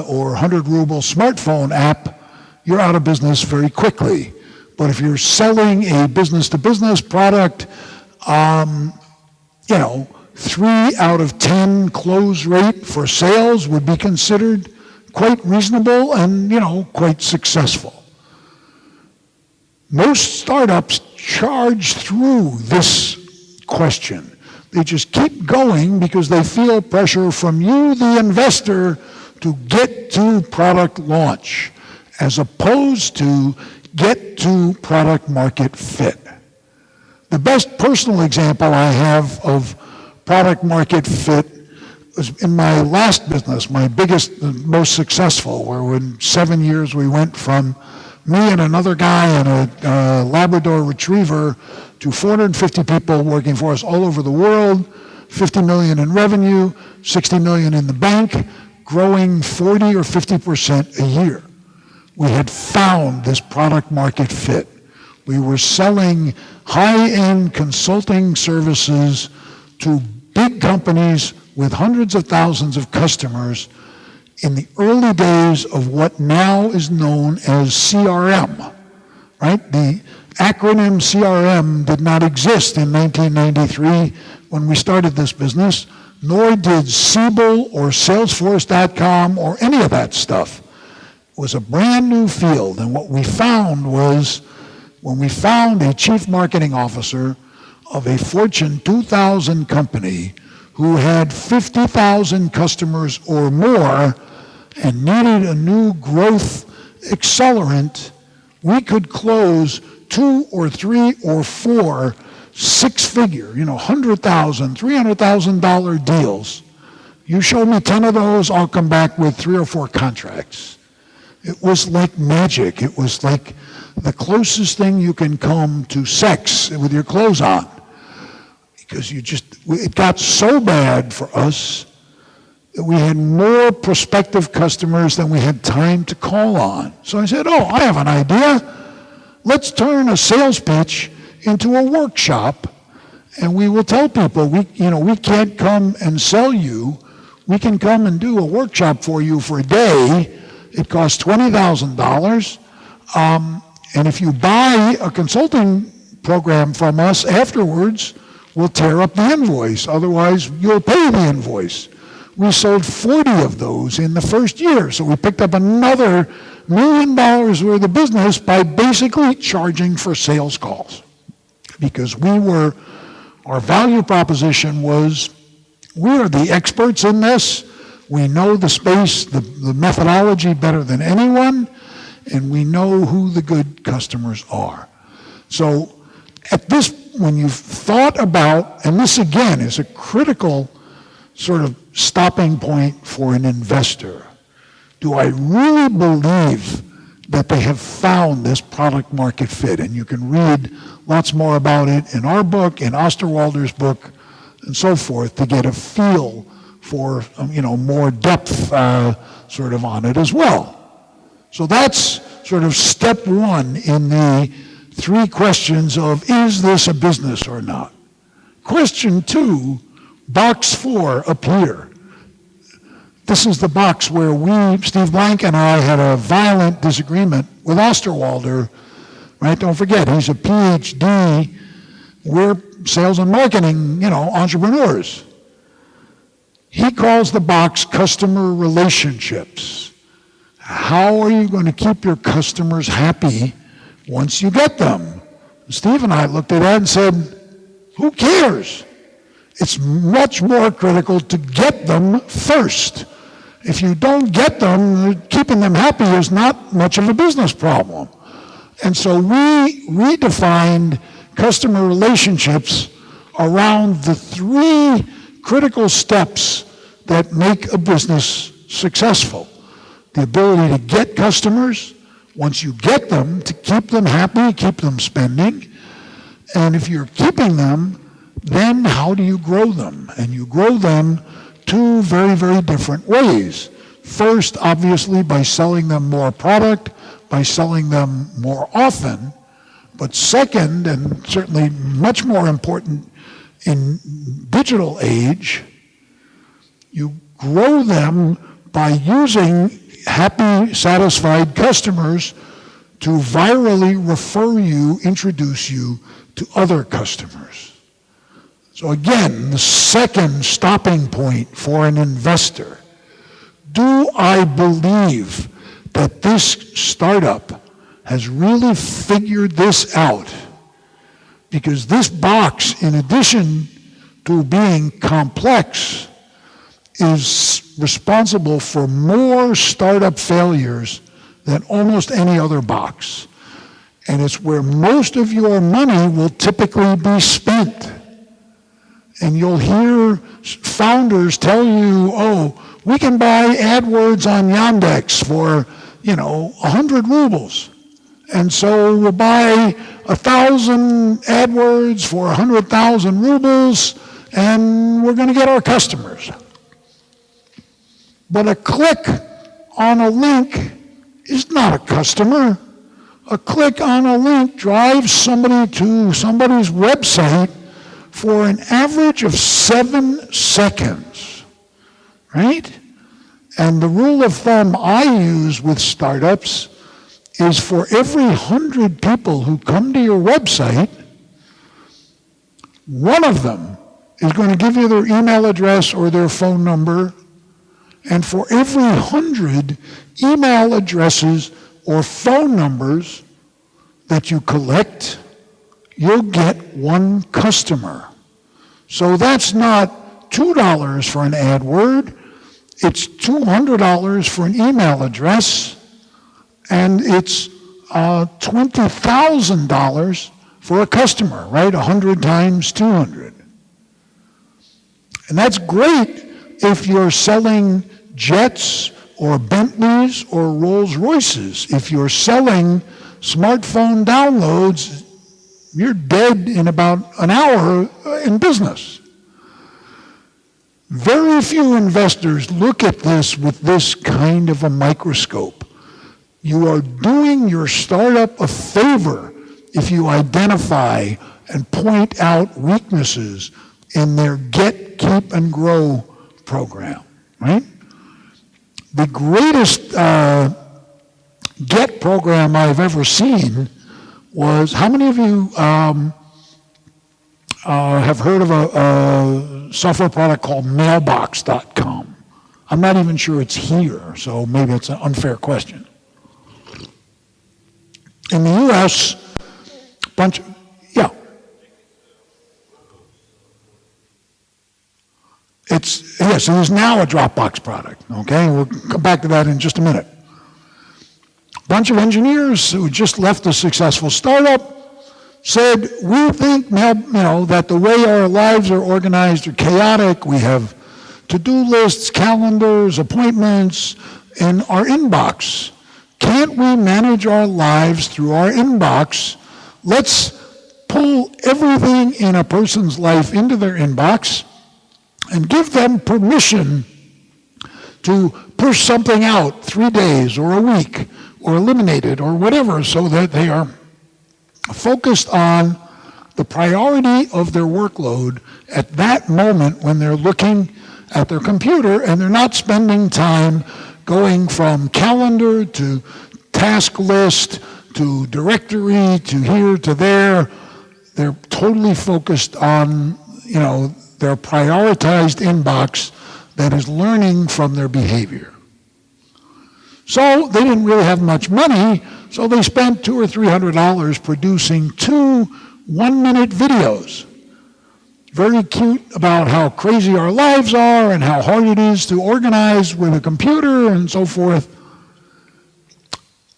or 100 ruble smartphone app, you're out of business very quickly. But if you're selling a business-to-business product, 3 out of 10 close rate for sales would be considered quite reasonable and, quite successful. Most startups charge through this question. They just keep going because they feel pressure from you, the investor, to get to product launch, as opposed to get to product market fit. The best personal example I have of product market fit was in my last business, my biggest, most successful, where in 7 years we went from me and another guy and a Labrador Retriever to 450 people working for us all over the world, 50 million in revenue, 60 million in the bank, growing 40 or 50% a year. We had found this product market fit. We were selling high-end consulting services to big companies with hundreds of thousands of customers in the early days of what now is known as CRM, right? The acronym CRM did not exist in 1993 when we started this business, nor did Siebel or Salesforce.com or any of that stuff. It was a brand new field, and what we found was, when we found a chief marketing officer of a Fortune 2000 company who had 50,000 customers or more and needed a new growth accelerant, we could close 2 or 3 or 4 six-figure, $100,000, $300,000 deals. You show me 10 of those, I'll come back with 3 or 4 contracts. It was like magic. It was like the closest thing you can come to sex with your clothes on. Because it got so bad for us that we had more prospective customers than we had time to call on. So I said, I have an idea. Let's turn a sales pitch into a workshop, and we will tell people, we can't come and sell you. We can come and do a workshop for you for a day. It costs $20,000, And if you buy a consulting program from us afterwards, we'll tear up the invoice. Otherwise, you'll pay the invoice. We sold 40 of those in the first year. So we picked up another $1 million worth of business by basically charging for sales calls. Because our value proposition was, we are the experts in this. We know the space, the methodology better than anyone, and we know who the good customers are. So when you've thought about, and this again is a critical sort of stopping point for an investor, do I really believe that they have found this product market fit? And you can read lots more about it in our book, in Osterwalder's book, and so forth, to get a feel for more depth sort of on it as well. So that's sort of step one in the 3 questions of, is this a business or not? Question 2, box 4 up here. This is the box where Steve Blank and I, had a violent disagreement with Osterwalder, right? Don't forget, he's a PhD. We're sales and marketing, entrepreneurs. He calls the box customer relationships. How are you going to keep your customers happy once you get them? Steve and I looked at that and said, who cares? It's much more critical to get them first. If you don't get them, keeping them happy is not much of a business problem. And so we redefined customer relationships around the 3 critical steps that make a business successful. The ability to get customers, once you get them, to keep them happy, keep them spending. And if you're keeping them, then how do you grow them? And you grow them 2 very, very different ways. First, obviously, by selling them more product, by selling them more often. But second, and certainly much more important in digital age, you grow them by using happy, satisfied customers to virally refer you, introduce you to other customers. So again, the second stopping point for an investor. Do I believe that this startup has really figured this out? Because this box, in addition to being complex, is responsible for more startup failures than almost any other box. And it's where most of your money will typically be spent. And you'll hear founders tell you, oh, we can buy AdWords on Yandex for, 100 rubles. And so we'll buy 1,000 AdWords for 100,000 rubles, and we're going to get our customers. But a click on a link is not a customer. A click on a link drives somebody to somebody's website for an average of 7 seconds, right? And the rule of thumb I use with startups is for every 100 people who come to your website, 1 of them is going to give you their email address or their phone number. And for every 100 email addresses or phone numbers that you collect, you'll get 1 customer. So that's not $2 for an AdWord, it's $200 for an email address, and it's $20,000 for a customer, right? 100 times 200. And that's great if you're selling jets or Bentleys or Rolls Royces. If you're selling smartphone downloads, you're dead in about an hour in business. Very few investors look at this with this kind of a microscope. You are doing your startup a favor if you identify and point out weaknesses in their get, keep, and grow program, right? The greatest get program I've ever seen was, how many of you have heard of a software product called mailbox.com? I'm not even sure it's here, so maybe it's an unfair question. In the U.S., Yes, it is now a Dropbox product, okay? We'll come back to that in just a minute. A bunch of engineers who just left a successful startup said, we think that the way our lives are organized are chaotic. We have to-do lists, calendars, appointments in our inbox. Can't we manage our lives through our inbox? Let's pull everything in a person's life into their inbox and give them permission to push something out 3 days or a week or eliminate it or whatever, so that they are focused on the priority of their workload at that moment when they're looking at their computer, and they're not spending time going from calendar to task list to directory to here to there. They're totally focused on, their prioritized inbox that is learning from their behavior. So they didn't really have much money, so they spent $200 or $300 producing 2 one-minute videos. Very cute about how crazy our lives are and how hard it is to organize with a computer and so forth.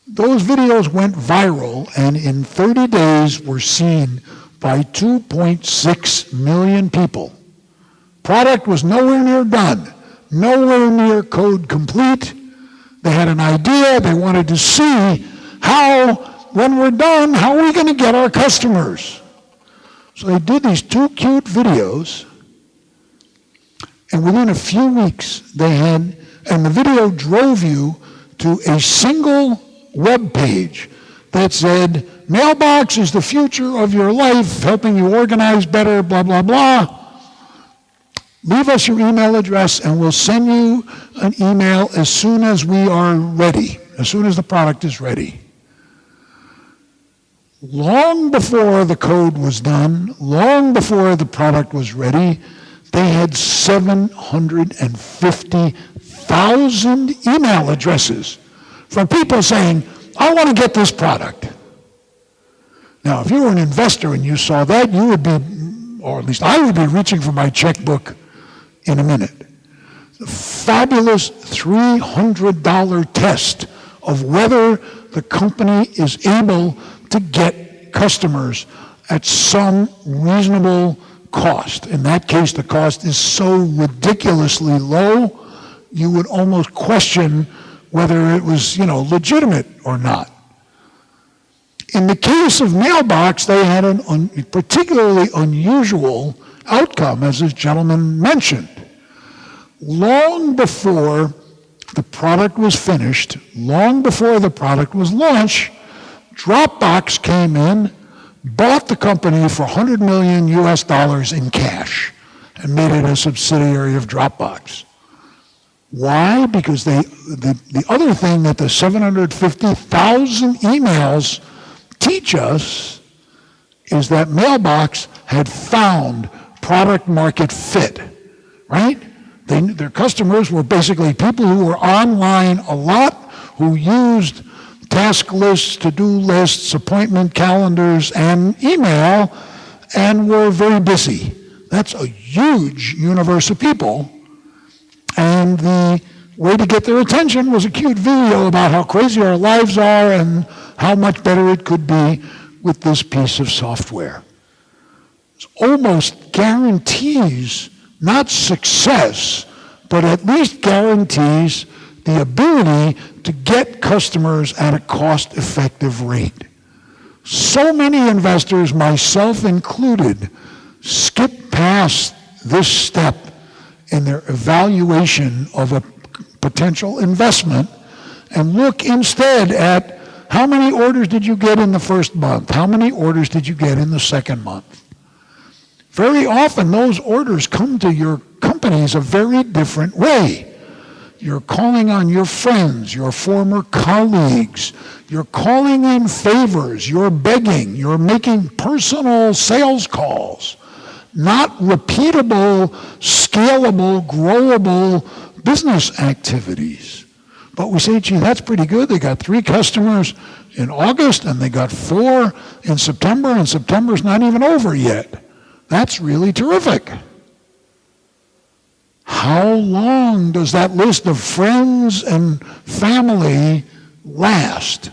Those videos went viral, and in 30 days were seen by 2.6 million people. Product was nowhere near done, nowhere near code complete. They had an idea. They wanted to see how, when we're done, how are we going to get our customers? So they did these 2 cute videos, and within a few weeks and the video drove you to a single web page that said, mailbox is the future of your life, helping you organize better, blah, blah, blah. Leave us your email address and we'll send you an email as soon as we are ready, as soon as the product is ready. Long before the code was done, long before the product was ready, they had 750,000 email addresses from people saying, I want to get this product. Now, if you were an investor and you saw that, you would be, or at least I would be, reaching for my checkbook in a minute. The fabulous $300 test of whether the company is able to get customers at some reasonable cost. In that case, the cost is so ridiculously low, you would almost question whether it was, legitimate or not. In the case of Mailbox, they had a particularly unusual outcome, as this gentleman mentioned. Long before the product was finished, long before the product was launched, Dropbox came in, bought the company for $100 million in cash, and made it a subsidiary of Dropbox. Why? Because the other thing that the 750,000 emails teach us is that Mailbox had found product market fit, right? Their customers were basically people who were online a lot, who used task lists, to-do lists, appointment calendars, and email, and were very busy. That's a huge universe of people. And the way to get their attention was a cute video about how crazy our lives are and how much better it could be with this piece of software. It almost guarantees not success, but at least guarantees the ability to get customers at a cost-effective rate. So many investors, myself included, skip past this step in their evaluation of a potential investment and look instead at how many orders did you get in the first month? How many orders did you get in the second month? Very often those orders come to your companies a very different way. You're calling on your friends, your former colleagues. You're calling in favors. You're begging. You're making personal sales calls. Not repeatable, scalable, growable business activities. But we say, gee, that's pretty good. They got 3 customers in August, and they got 4 in September, and September's not even over yet. That's really terrific. How long does that list of friends and family last?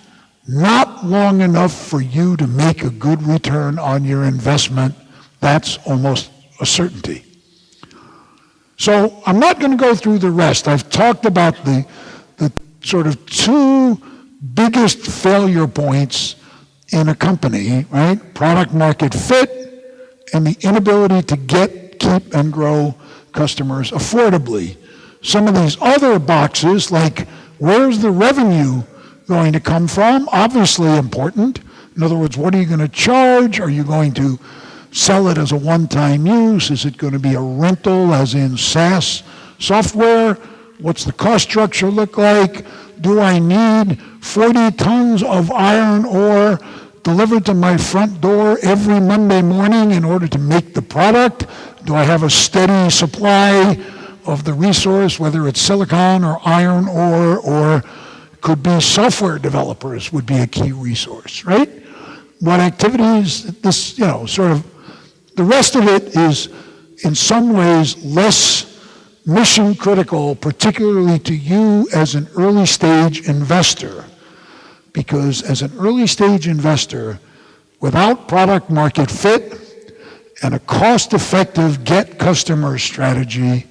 Not long enough for you to make a good return on your investment. That's almost a certainty. So I'm not going to go through the rest. I've talked about the sort of 2 biggest failure points in a company, right? Product market fit and the inability to get, keep, and grow customers affordably. Some of these other boxes, like where's the revenue going to come from? Obviously important. In other words, what are you going to charge? Are you going to sell it as a one-time use? Is it going to be a rental, as in SaaS software? What's the cost structure look like? Do I need 40 tons of iron ore delivered to my front door every Monday morning in order to make the product? Do I have a steady supply of the resource, whether it's silicon or iron ore, or could be software developers would be a key resource, right? What activities, this, sort of, the rest of it is in some ways less mission critical, particularly to you as an early stage investor. Because as an early stage investor, without product market fit and a cost-effective get customer strategy,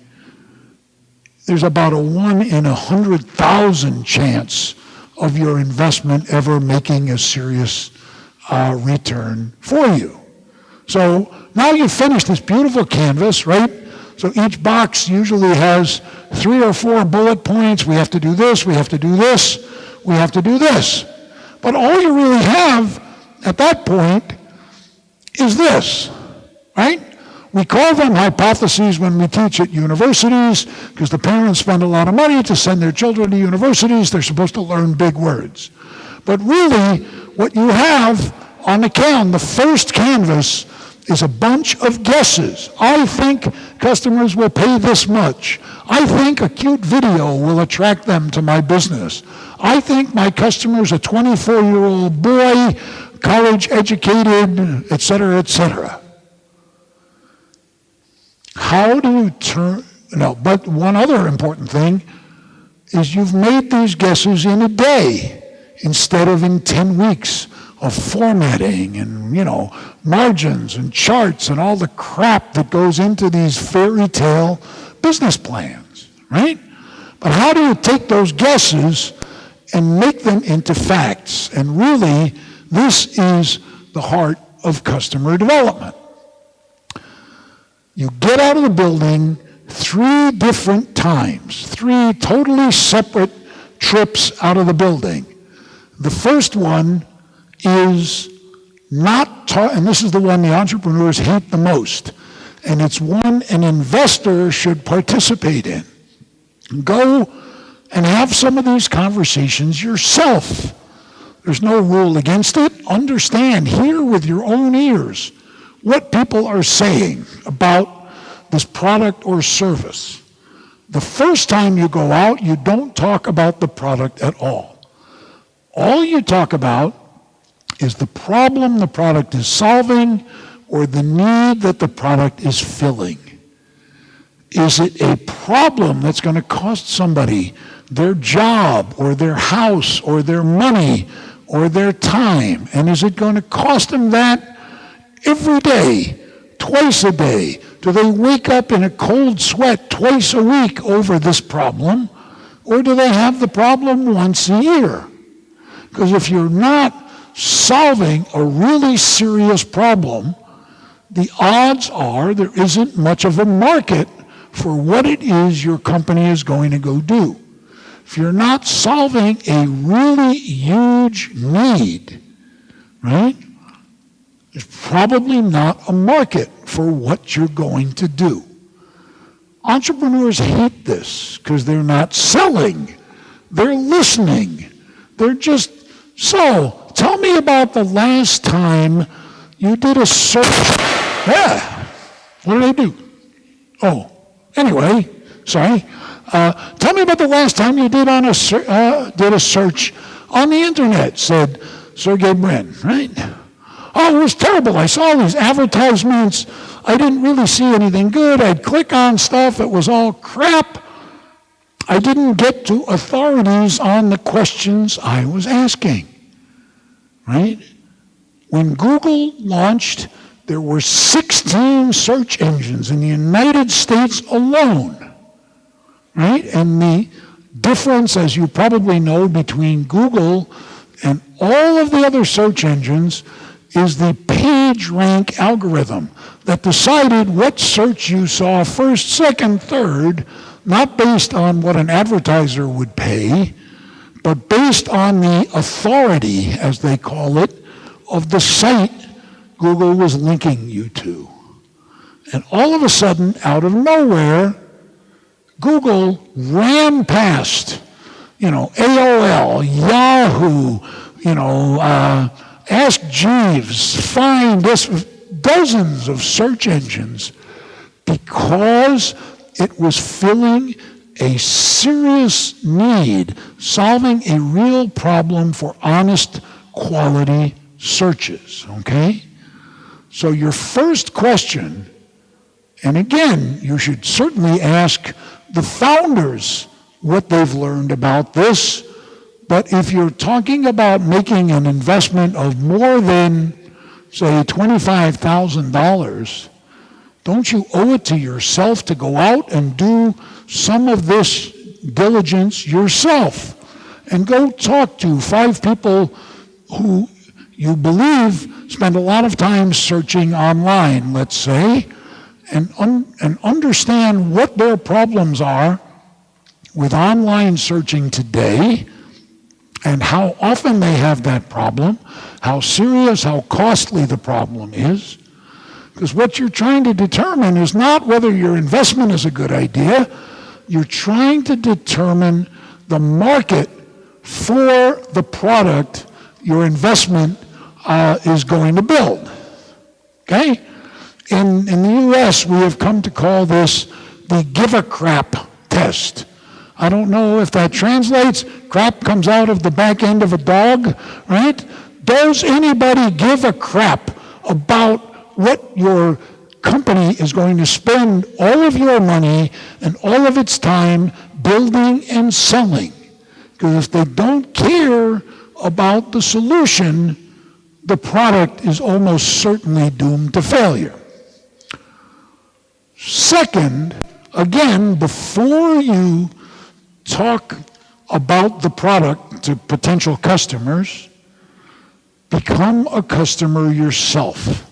there's about a 1 in 100,000 chance of your investment ever making a serious return for you. So now you've finished this beautiful canvas, right? So each box usually has 3 or 4 bullet points. We have to do this, we have to do this, we have to do this. But all you really have at that point is this, right? We call them hypotheses when we teach at universities because the parents spend a lot of money to send their children to universities. They're supposed to learn big words. But really, what you have on the first canvas is a bunch of guesses. I think customers will pay this much. I think a cute video will attract them to my business. I think my customer's a 24-year-old boy, college educated, et cetera, et cetera. How do you but one other important thing is you've made these guesses in a day instead of in 10 weeks of formatting and, margins and charts and all the crap that goes into these fairy tale business plans, right? But how do you take those guesses and make them into facts? And really, this is the heart of customer development. You get out of the building 3 different times, 3 totally separate trips out of the building. The first one is not taught, and this is the one the entrepreneurs hate the most, and it's one an investor should participate in. Go and have some of these conversations yourself. There's no rule against it. Understand, hear with your own ears what people are saying about this product or service. The first time you go out, you don't talk about the product at all. All you talk about is the problem the product is solving or the need that the product is filling. Is it a problem that's going to cost somebody their job or their house or their money or their time? And is it going to cost them that every day, twice a day? Do they wake up in a cold sweat twice a week over this problem? Or do they have the problem once a year? Because if you're not solving a really serious problem, the odds are there isn't much of a market for what it is your company is going to go do. If you're not solving a really huge need, right, there's probably not a market for what you're going to do. Entrepreneurs hate this because they're not selling. They're listening. They're just, so, tell me about the last time you did a search. Yeah. What did I do? Oh, anyway, sorry. Tell me about the last time you did a search on the internet, said Sergey Brin, right? Oh, it was terrible. I saw these advertisements. I didn't really see anything good. I'd click on stuff. It was all crap. I didn't get to authorities on the questions I was asking, right? When Google launched, there were 16 search engines in the United States alone, right? And the difference, as you probably know, between Google and all of the other search engines is the page rank algorithm that decided what search you saw first, second, third, not based on what an advertiser would pay, but based on the authority, as they call it, of the site Google was linking you to. And all of a sudden, out of nowhere, Google ran past, AOL, Yahoo, Ask Jeeves, Find this, dozens of search engines, because it was filling a serious need, solving a real problem for honest quality searches, okay? So your first question, and again, you should certainly ask the founders what they've learned about this, but if you're talking about making an investment of more than, say, $25,000, don't you owe it to yourself to go out and do some of this diligence yourself and go talk to 5 people who you believe spend a lot of time searching online, let's say, and understand what their problems are with online searching today and how often they have that problem, how serious, how costly the problem is. Because what you're trying to determine is not whether your investment is a good idea. You're trying to determine the market for the product your investment is going to build. Okay? In the U.S., we have come to call this the give a crap test. I don't know if that translates. Crap comes out of the back end of a dog, right? Does anybody give a crap about what your company is going to spend all of your money and all of its time building and selling? Because if they don't care about the solution, the product is almost certainly doomed to failure. Second, again, before you talk about the product to potential customers, become a customer yourself.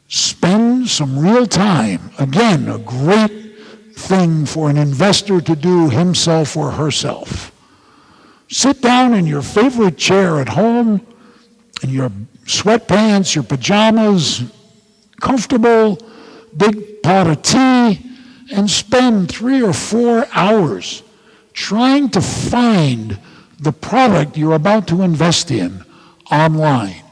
Spend some real time. Again, a great thing for an investor to do himself or herself. Sit down in your favorite chair at home, in your sweatpants, your pajamas, comfortable, big pot of tea, and spend 3 or 4 hours trying to find the product you're about to invest in online.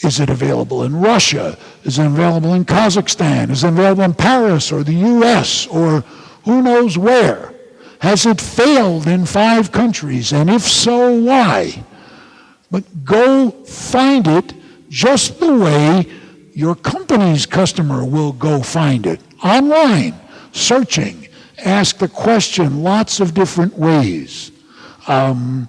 Is it available in Russia? Is it available in Kazakhstan? Is it available in Paris or the US or who knows where? Has it failed in 5 countries? And if so, why? But go find it just the way your company's customer will go find it. Online, searching, ask the question lots of different ways. Go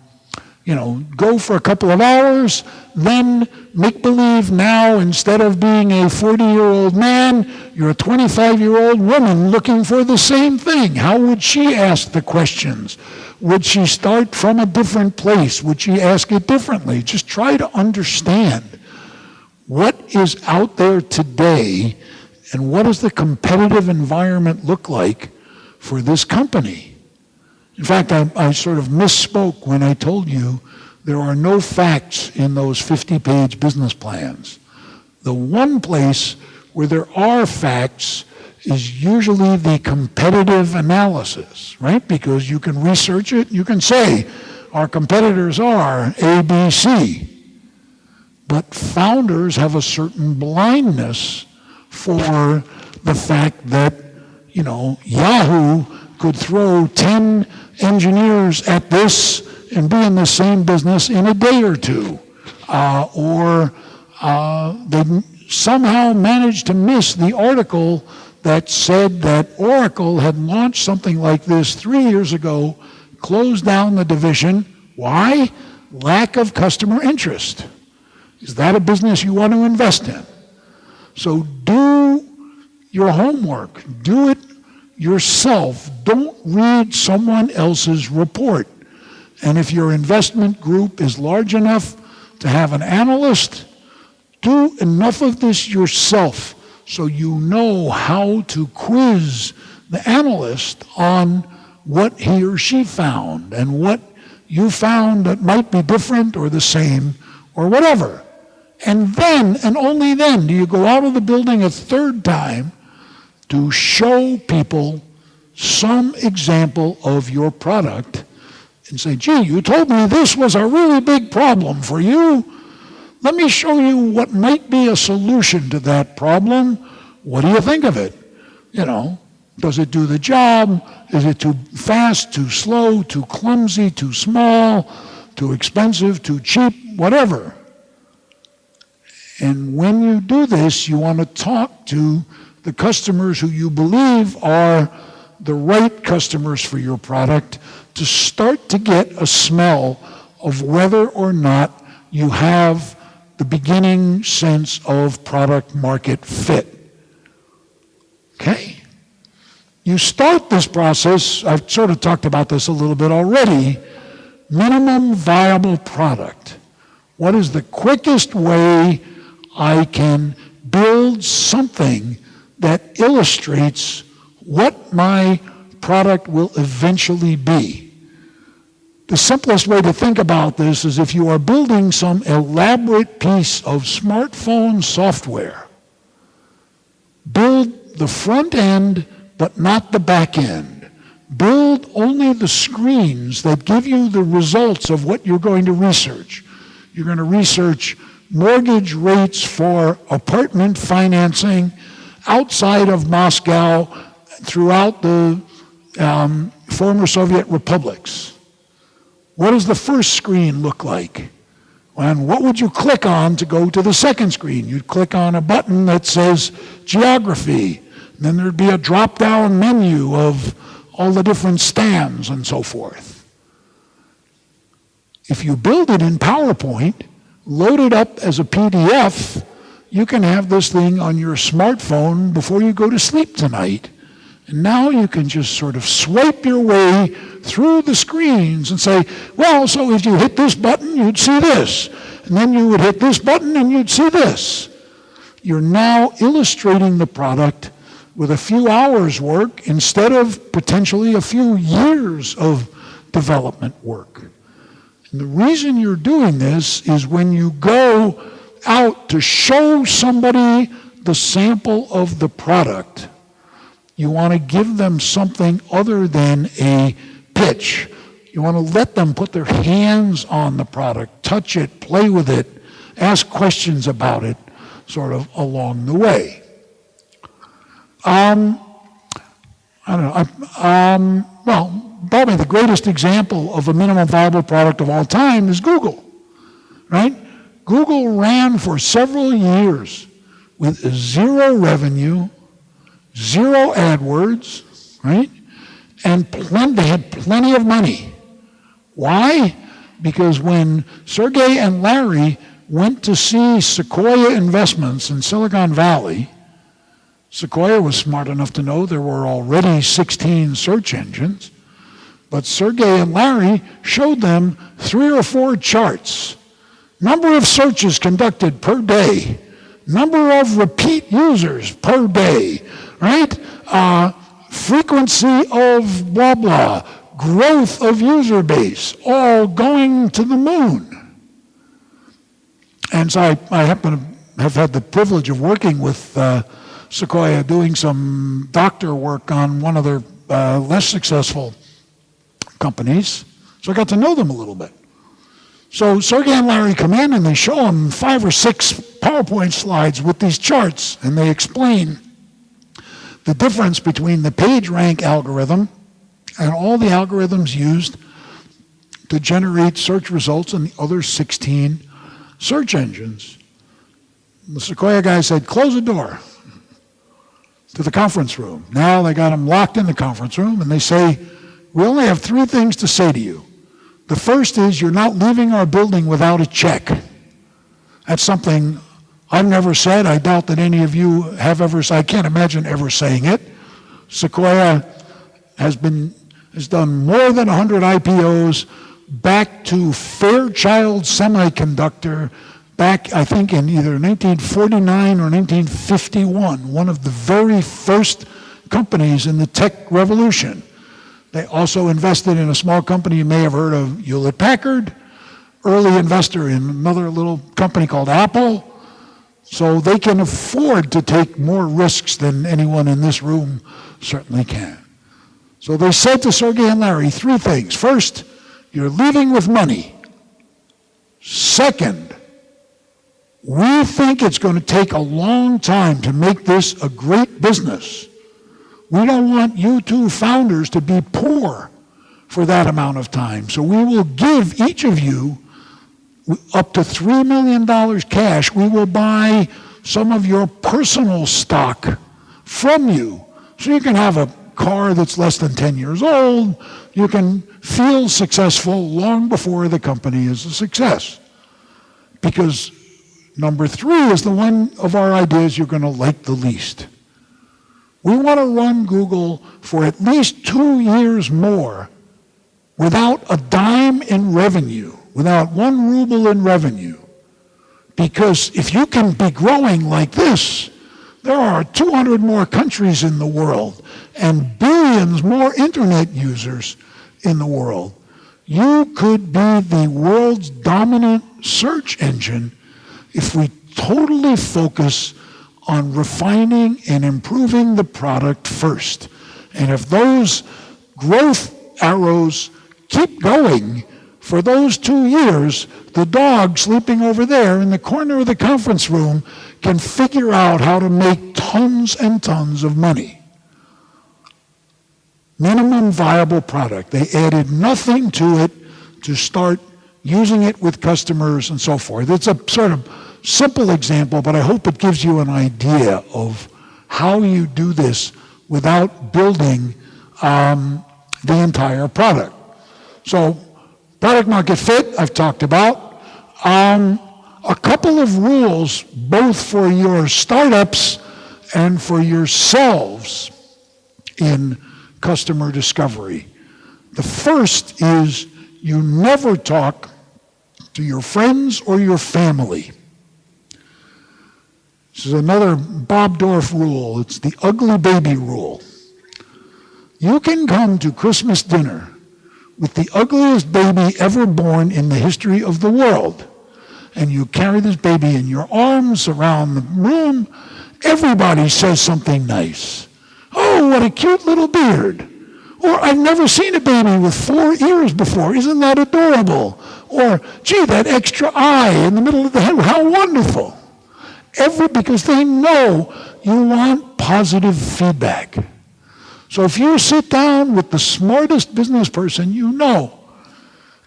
for a couple of hours, then make believe now instead of being a 40-year-old man, you're a 25-year-old woman looking for the same thing. How would she ask the questions? Would she start from a different place? Would she ask it differently? Just try to understand what is out there today and what does the competitive environment look like for this company. In fact, I sort of misspoke when I told you there are no facts in those 50-page business plans. The one place where there are facts is usually the competitive analysis, right? Because you can research it, you can say, our competitors are A, B, C. But founders have a certain blindness for the fact that, Yahoo could throw 10 engineers at this and be in the same business in a day or two. Or they somehow managed to miss the article that said that Oracle had launched something like this 3 years ago, closed down the division. Why? Lack of customer interest. Is that a business you want to invest in? So do your homework. Do it yourself. Don't read someone else's report. And if your investment group is large enough to have an analyst, do enough of this yourself so you know how to quiz the analyst on what he or she found and what you found that might be different or the same or whatever. And then, and only then, do you go out of the building a third time to show people some example of your product and say, gee, you told me this was a really big problem for you. Let me show you what might be a solution to that problem. What do you think of it? Does it do the job? Is it too fast, too slow, too clumsy, too small, too expensive, too cheap, whatever? And when you do this, you want to talk to the customers who you believe are the right customers for your product to start to get a smell of whether or not you have the beginning sense of product market fit. Okay? You start this process, I've sort of talked about this a little bit already, minimum viable product. What is the quickest way I can build something that illustrates what my product will eventually be? The simplest way to think about this is if you are building some elaborate piece of smartphone software, build the front end but not the back end. Build only the screens that give you the results of what you're going to research. You're going to research mortgage rates for apartment financing outside of Moscow throughout the former Soviet republics. What does the first screen look like? And what would you click on to go to the second screen? You'd click on a button that says geography. Then there'd be a drop-down menu of all the different stands and so forth. If you build it in PowerPoint, load it up as a PDF, you can have this thing on your smartphone before you go to sleep tonight. And now you can just sort of swipe your way through the screens and say, well, so if you hit this button, you'd see this. And then you would hit this button and you'd see this. You're now illustrating the product with a few hours' work instead of potentially a few years of development work. And the reason you're doing this is when you go out to show somebody the sample of the product, you want to give them something other than a pitch. You want to let them put their hands on the product, touch it, play with it, ask questions about it, sort of along the way. Probably the greatest example of a minimum viable product of all time is Google, right? Google ran for several years with zero revenue, zero AdWords, right? And they had plenty of money. Why? Because when Sergey and Larry went to see Sequoia Investments in Silicon Valley, Sequoia was smart enough to know there were already 16 search engines, but Sergey and Larry showed them 3 or 4 charts. Number of searches conducted per day, number of repeat users per day, right? Frequency of blah, blah, growth of user base, all going to the moon. And so I happen to have had the privilege of working with Sequoia doing some doctor work on one of their less successful companies. So I got to know them a little bit. So Sergey and Larry come in and they show them 5 or 6 PowerPoint slides with these charts, and they explain the difference between the PageRank algorithm and all the algorithms used to generate search results in the other 16 search engines. The Sequoia guy said, close the door to the conference room. Now they got them locked in the conference room, and they say, we only have 3 things to say to you. The first is you're not leaving our building without a check. That's something I've never said. I doubt that any of you have ever said. I can't imagine ever saying it. Sequoia has done more than 100 IPOs back to Fairchild Semiconductor back, I think, in either 1949 or 1951, one of the very first companies in the tech revolution. They also invested in a small company you may have heard of, Hewlett-Packard, early investor in another little company called Apple. So they can afford to take more risks than anyone in this room certainly can. So they said to Sergey and Larry 3 things. First, you're leaving with money. Second, we think it's going to take a long time to make this a great business. We don't want you 2 founders to be poor for that amount of time. So we will give each of you up to $3 million cash. We will buy some of your personal stock from you. So you can have a car that's less than 10 years old. You can feel successful long before the company is a success. Because number 3 is the one of our ideas you're going to like the least. We want to run Google for at least 2 years more without a dime in revenue, without 1 ruble in revenue. Because if you can be growing like this, there are 200 more countries in the world and billions more internet users in the world. You could be the world's dominant search engine if we totally focus on refining and improving the product first. And if those growth arrows keep going for those 2 years, the dog sleeping over there in the corner of the conference room can figure out how to make tons and tons of money. Minimum viable product. They added nothing to it to start using it with customers and so forth. It's a sort of simple example, but I hope it gives you an idea of how you do this without building the entire product. So, product market fit, I've talked about. A couple of rules, both for your startups and for yourselves in customer discovery. The first is you never talk to your friends or your family. This is another Bob Dorf rule. It's the ugly baby rule. You can come to Christmas dinner with the ugliest baby ever born in the history of the world, and you carry this baby in your arms around the room. Everybody says something nice. Oh, what a cute little beard. Or, I've never seen a baby with 4 ears before. Isn't that adorable? Or, gee, that extra eye in the middle of the head. How wonderful. Because they know you want positive feedback. So if you sit down with the smartest business person you know,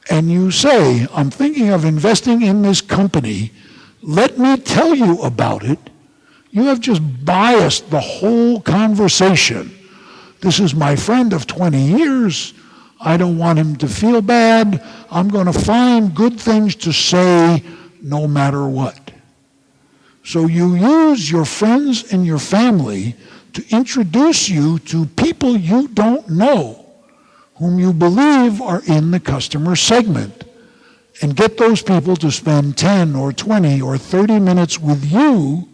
and you say, I'm thinking of investing in this company, let me tell you about it, you have just biased the whole conversation. This is my friend of 20 years. I don't want him to feel bad. I'm going to find good things to say no matter what. So you use your friends and your family to introduce you to people you don't know, whom you believe are in the customer segment, and get those people to spend 10 or 20 or 30 minutes with you,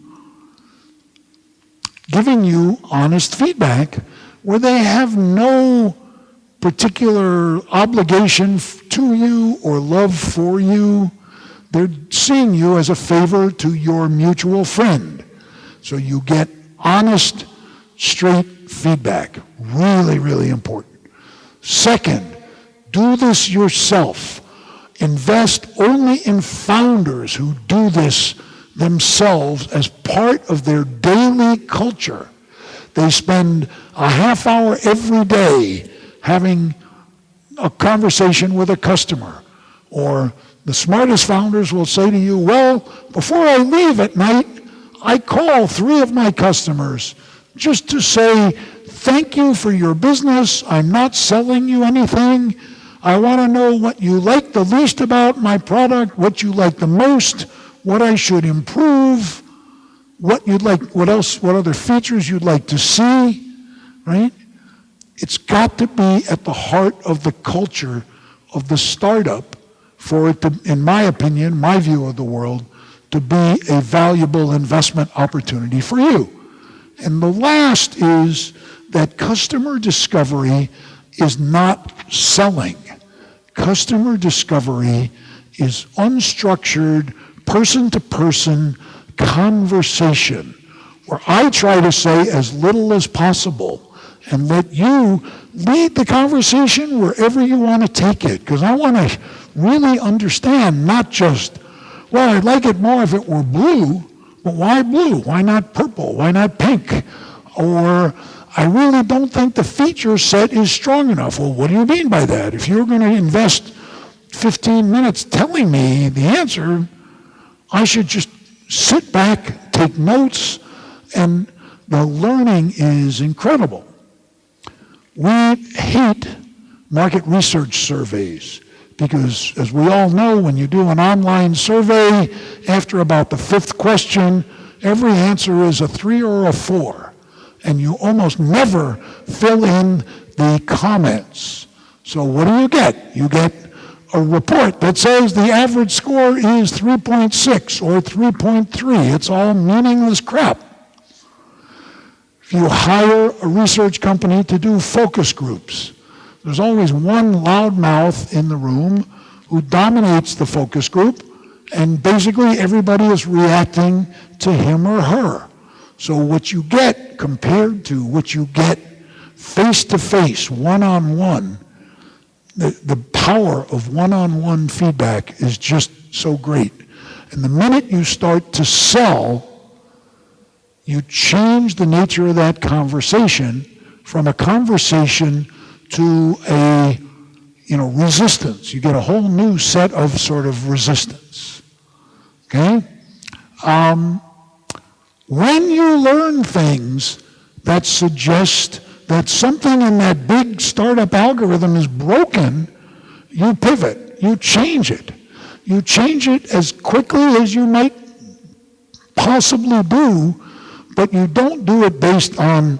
giving you honest feedback where they have no particular obligation to you or love for you. They're seeing you as a favor to your mutual friend. So you get honest, straight feedback. Really, really important. Second, do this yourself. Invest only in founders who do this themselves as part of their daily culture. They spend a half hour every day having a conversation with a customer. Or the smartest founders will say to you, well, before I leave at night, I call 3 of my customers just to say, thank you for your business. I'm not selling you anything. I want to know what you like the least about my product, what you like the most, what I should improve, what you'd like, what other features you'd like to see, right? It's got to be at the heart of the culture of the startup for it to, in my opinion, my view of the world, to be a valuable investment opportunity for you. And the last is that customer discovery is not selling. Customer discovery is unstructured, person-to-person conversation, where I try to say as little as possible and let you lead the conversation wherever you want to take it. Because I want to really understand, not just, well, I'd like it more if it were blue, but why blue? Why not purple? Why not pink? Or I really don't think the feature set is strong enough. Well, what do you mean by that? If you're going to invest 15 minutes telling me the answer, I should just sit back, take notes, and the learning is incredible. We hate market research surveys because, as we all know, when you do an online survey, after about the 5th question, every answer is a 3 or a 4, and you almost never fill in the comments. So what do? You get a report that says the average score is 3.6 or 3.3. It's all meaningless crap. If you hire a research company to do focus groups, there's always one loudmouth in the room who dominates the focus group, and basically everybody is reacting to him or her. So what you get compared to what you get face-to-face, one-on-one, the power of one-on-one feedback is just so great. And the minute you start to sell, you change the nature of that conversation from a conversation to a, resistance. You get a whole new set of sort of resistance. Okay? When you learn things that suggest that something in that big startup algorithm is broken, you pivot, you change it. You change it as quickly as you might possibly do, but you don't do it based on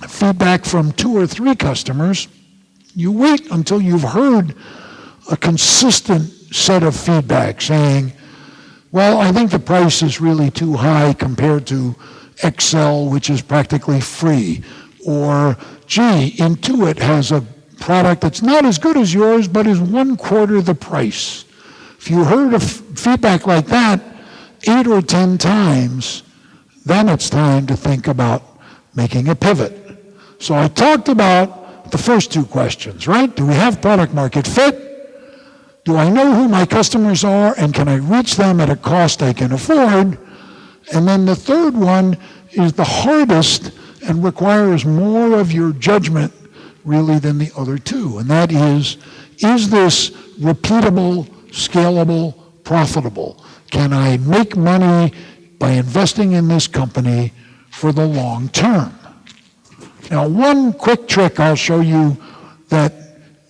feedback from 2 or 3 customers. You wait until you've heard a consistent set of feedback saying, well, I think the price is really too high compared to Excel, which is practically free. Or, gee, Intuit has a product that's not as good as yours, but is 1/4 the price. If you heard of feedback like that 8 or 10 times, then it's time to think about making a pivot. So I talked about the first 2 questions, right? Do we have product market fit? Do I know who my customers are, and can I reach them at a cost I can afford? And then the third one is the hardest and requires more of your judgment really than the other 2. And that is this repeatable, scalable, profitable? Can I make money by investing in this company for the long term? Now, one quick trick I'll show you that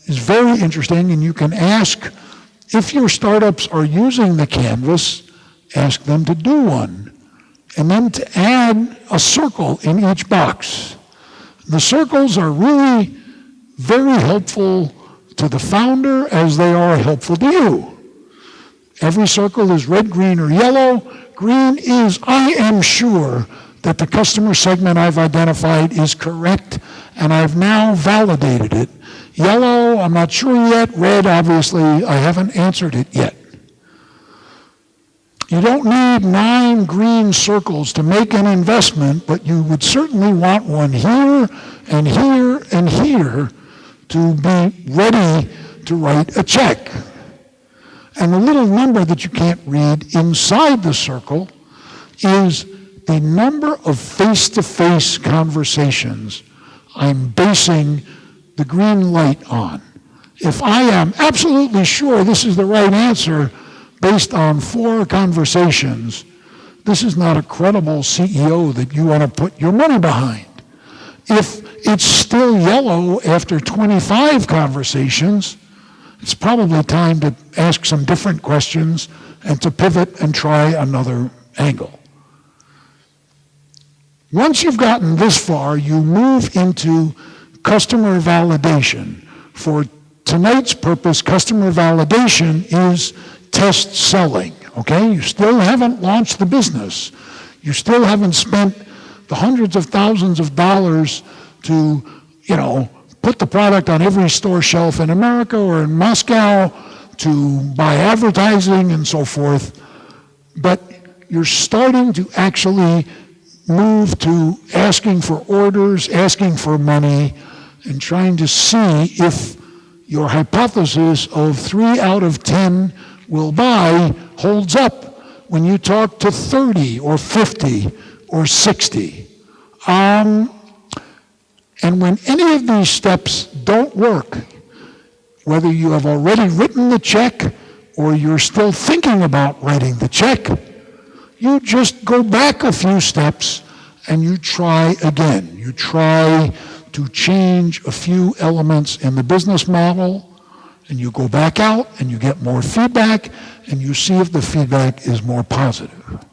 is very interesting, and you can ask, if your startups are using the canvas, ask them to do one, and then to add a circle in each box. The circles are really very helpful to the founder as they are helpful to you. Every circle is red, green, or yellow. Green is, I am sure that the customer segment I've identified is correct, and I've now validated it. Yellow, I'm not sure yet. Red, obviously, I haven't answered it yet. You don't need 9 green circles to make an investment, but you would certainly want one here and here and here to be ready to write a check. And the little number that you can't read inside the circle is the number of face-to-face conversations I'm basing the green light on. If I am absolutely sure this is the right answer based on 4 conversations, this is not a credible CEO that you want to put your money behind. If it's still yellow after 25 conversations, it's probably time to ask some different questions and to pivot and try another angle. Once you've gotten this far, you move into customer validation. For tonight's purpose, customer validation is test selling, okay? You still haven't launched the business. You still haven't spent the hundreds of thousands of dollars to, put the product on every store shelf in America or in Moscow, to buy advertising and so forth. But you're starting to actually move to asking for orders, asking for money, and trying to see if your hypothesis of 3 out of 10 will buy holds up when you talk to 30 or 50 or 60. And when any of these steps don't work, whether you have already written the check or you're still thinking about writing the check, you just go back a few steps and you try again. You try to change a few elements in the business model, and you go back out and you get more feedback and you see if the feedback is more positive.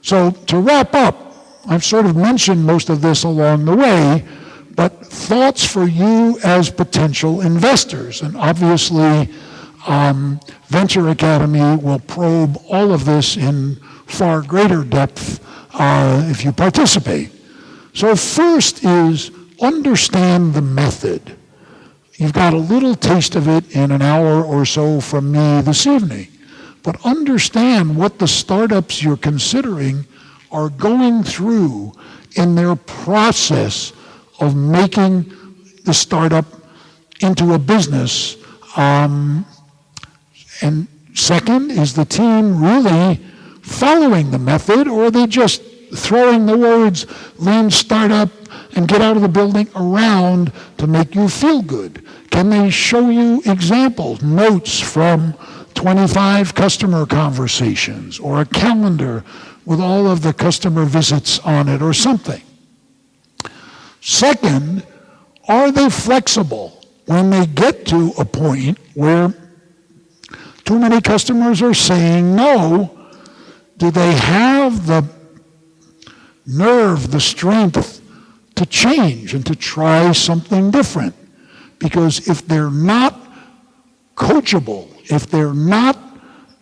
So to wrap up, I've sort of mentioned most of this along the way, but thoughts for you as potential investors. And obviously, Venture Academy will probe all of this in far greater depth if you participate. So first is understand the method. You've got a little taste of it in an hour or so from me this evening. But understand what the startups you're considering are going through in their process of making the startup into a business. And second, is the team really following the method, or are they just throwing the words lean startup and get out of the building around to make you feel good? Can they show you examples, notes from 25 customer conversations, or a calendar with all of the customer visits on it or something? Second, are they flexible when they get to a point where too many customers are saying no? Do they have the nerve, the strength to change and to try something different? Because if they're not coachable, if they're not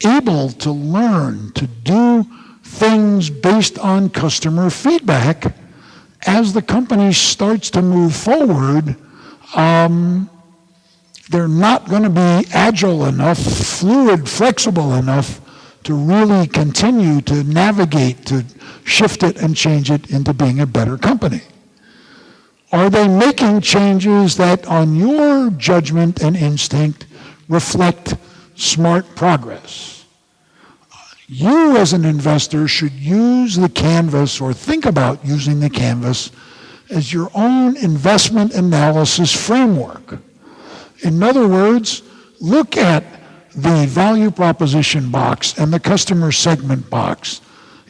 able to learn to do things based on customer feedback, as the company starts to move forward, they're not going to be agile enough, fluid, flexible enough to really continue to navigate, to shift it and change it into being a better company. Are they making changes that, on your judgment and instinct, reflect smart progress? You, as an investor, should use the canvas, or think about using the canvas, as your own investment analysis framework. In other words, look at the value proposition box and the customer segment box.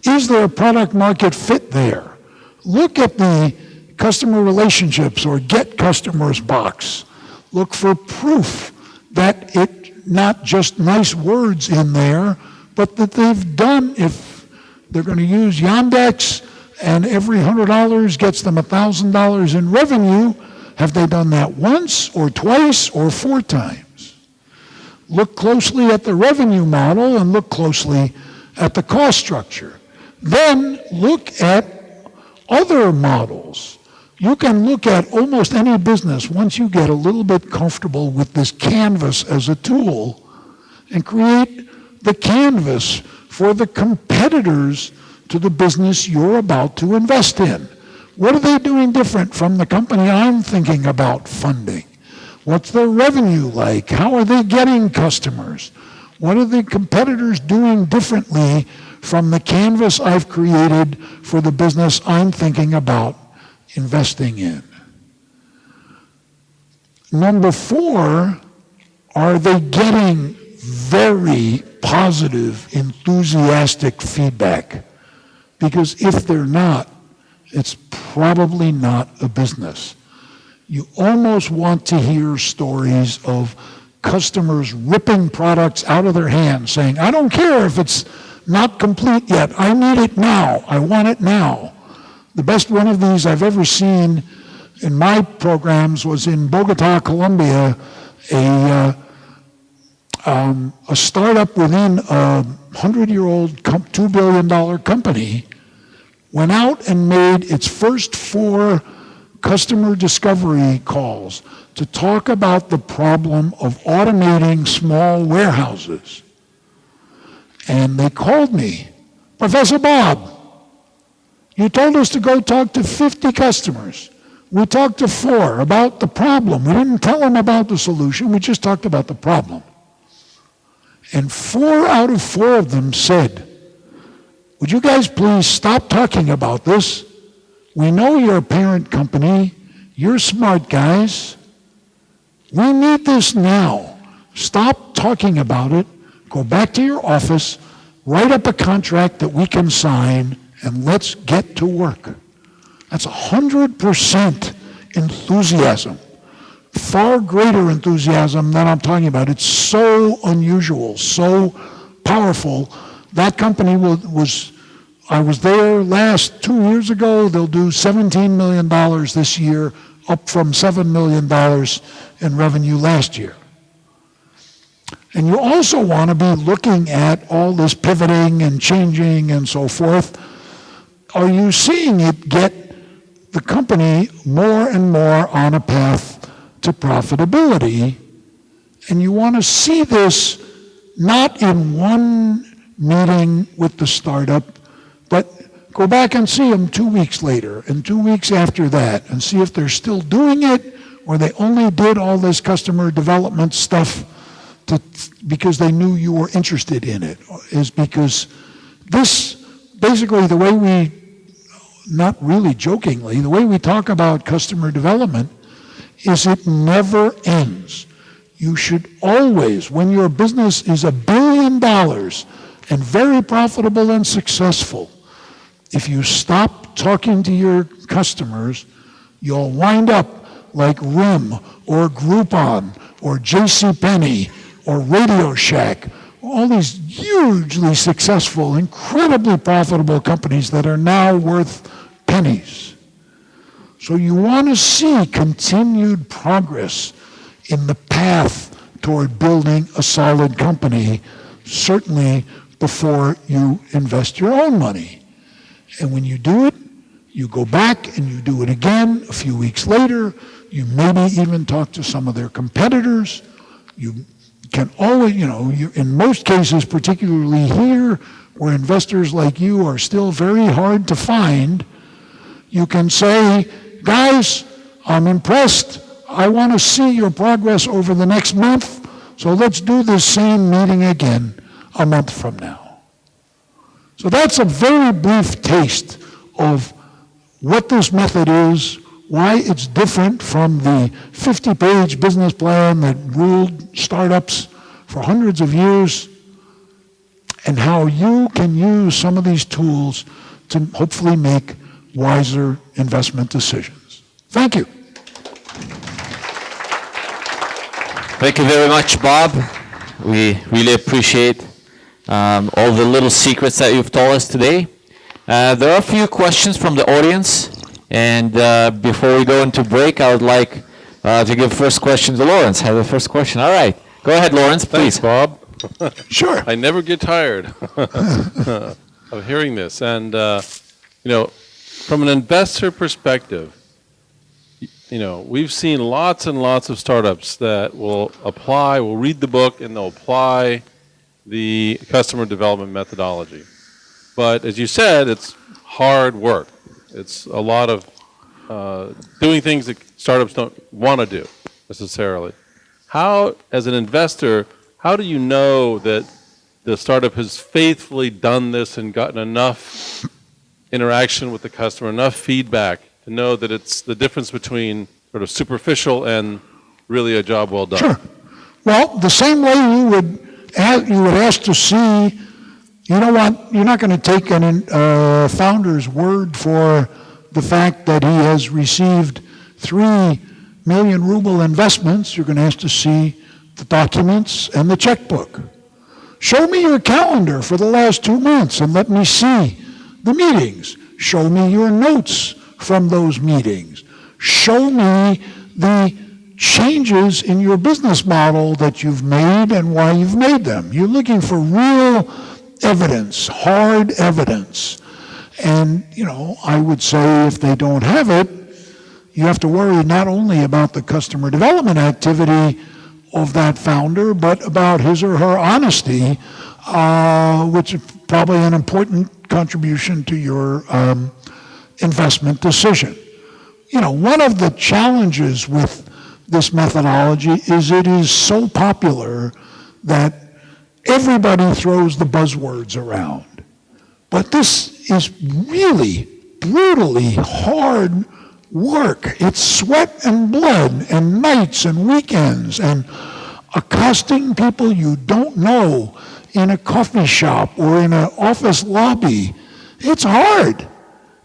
Is there a product market fit there? Look at the customer relationships or get customers box. Look for proof that it not just nice words in there, but that they've done. If they're going to use Yandex and every $100 gets them $1,000 in revenue, have they done that once or twice or 4 times? Look closely at the revenue model and look closely at the cost structure. Then look at other models. You can look at almost any business once you get a little bit comfortable with this canvas as a tool, and create the canvas for the competitors to the business you're about to invest in. What are they doing different from the company I'm thinking about funding? What's their revenue like? How are they getting customers? What are the competitors doing differently from the canvas I've created for the business I'm thinking about investing in? Number 4, are they getting very positive, enthusiastic feedback? Because if they're not, it's probably not a business. You almost want to hear stories of customers ripping products out of their hands, saying, I don't care if it's not complete yet. I need it now. I want it now. The best one of these I've ever seen in my programs was in Bogota, Colombia, a startup within a 100-year-old $2 billion company went out and made its first 4 customer discovery calls to talk about the problem of automating small warehouses. And they called me, Professor Bob, you told us to go talk to 50 customers. We talked to 4 about the problem. We didn't tell them about the solution, we just talked about the problem. And 4 out of 4 of them said, would you guys please stop talking about this? We know you're a parent company. You're smart guys. We need this now. Stop talking about it. Go back to your office, write up a contract that we can sign, and let's get to work. That's 100% enthusiasm. Far greater enthusiasm than I'm talking about. It's so unusual, so powerful. That company I was there last 2 years ago. They'll do $17 million this year, up from $7 million in revenue last year. And you also want to be looking at all this pivoting and changing and so forth. Are you seeing it get the company more and more on a path to profitability? And you want to see this not in one meeting with the startup, but go back and see them 2 weeks later and 2 weeks after that and see if they're still doing it or they only did all this customer development stuff because they knew you were interested in it. Is because this, basically the way we, not really jokingly, the way we talk about customer development is it never ends. You should always, when your business is $1 billion and very profitable and successful, if you stop talking to your customers, you'll wind up like RIM or Groupon or JCPenney or Radio Shack, all these hugely successful, incredibly profitable companies that are now worth pennies. So you want to see continued progress in the path toward building a solid company, certainly before you invest your own money. And when you do it, you go back and you do it again a few weeks later. You maybe even talk to some of their competitors. You can always, in most cases, particularly here, where investors like you are still very hard to find, you can say, guys, I'm impressed. I want to see your progress over the next month, so let's do this same meeting again a month from now. So that's a very brief taste of what this method is, why it's different from the 50-page business plan that ruled startups for hundreds of years, and how you can use some of these tools to hopefully make wiser investment decisions. Thank you. Thank you very much, Bob. We really appreciate all the little secrets that you've told us today. There are a few questions from the audience, and before we go into break, I would like to give first question to Lawrence. Have the first question. All right. Go ahead, Lawrence, please. Thanks, Bob. Sure. I never get tired of hearing this. And, from an investor perspective, we've seen lots and lots of startups that will read the book and they'll apply the customer development methodology. But as you said, it's hard work. It's a lot of doing things that startups don't want to do necessarily. How, as an investor, how do you know that the startup has faithfully done this and gotten enough interaction with the customer, enough feedback to know that it's the difference between sort of superficial and really a job well done? Sure. Well, the same way you would ask to see, you know what, you're not going to take a founder's word for the fact that he has received 3 million ruble investments. You're going to ask to see the documents and the checkbook. Show me your calendar for the last 2 months and let me see the meetings. Show me your notes from those meetings. Show me the changes in your business model that you've made and why you've made them. You're looking for real evidence, hard evidence. And, you know, I would say if they don't have it, you have to worry not only about the customer development activity of that founder, but about his or her honesty, which is probably an important contribution to your investment decision. You know, one of the challenges with this methodology is it is so popular that everybody throws the buzzwords around. But this is really brutally hard work. It's sweat and blood and nights and weekends and accosting people you don't know in a coffee shop or in an office lobby. It's hard.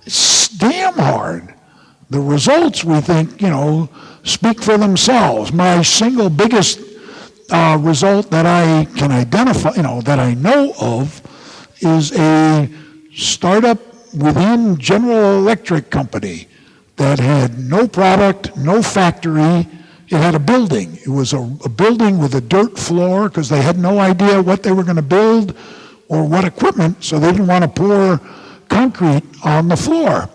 It's damn hard. The results, we think, you know, speak for themselves. My single biggest result that I can identify, you know, that I know of is a startup within General Electric company that had no product, no factory. It had a building. It was a building with a dirt floor because they had no idea what they were going to build or what equipment, so they didn't want to pour concrete on the floor.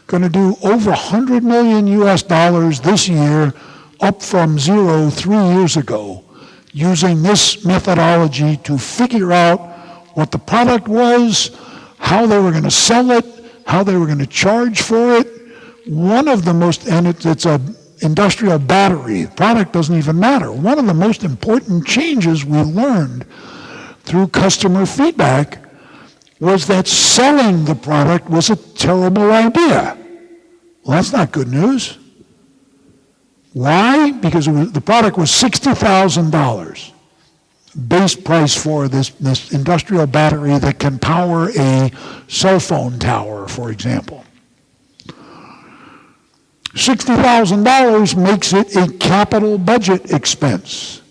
Going to do over $100 million this year, up from zero 3 years ago, using this methodology to figure out what the product was, how they were going to sell it, how they were going to charge for it. One of the most, and it's an industrial battery, the product doesn't even matter. One of the most important changes we learned through customer feedback was that selling the product was a terrible idea. Well, that's not good news. Why? Because the product was $60,000, base price for this industrial battery that can power a cell phone tower, for example. $60,000 makes it a capital budget expense.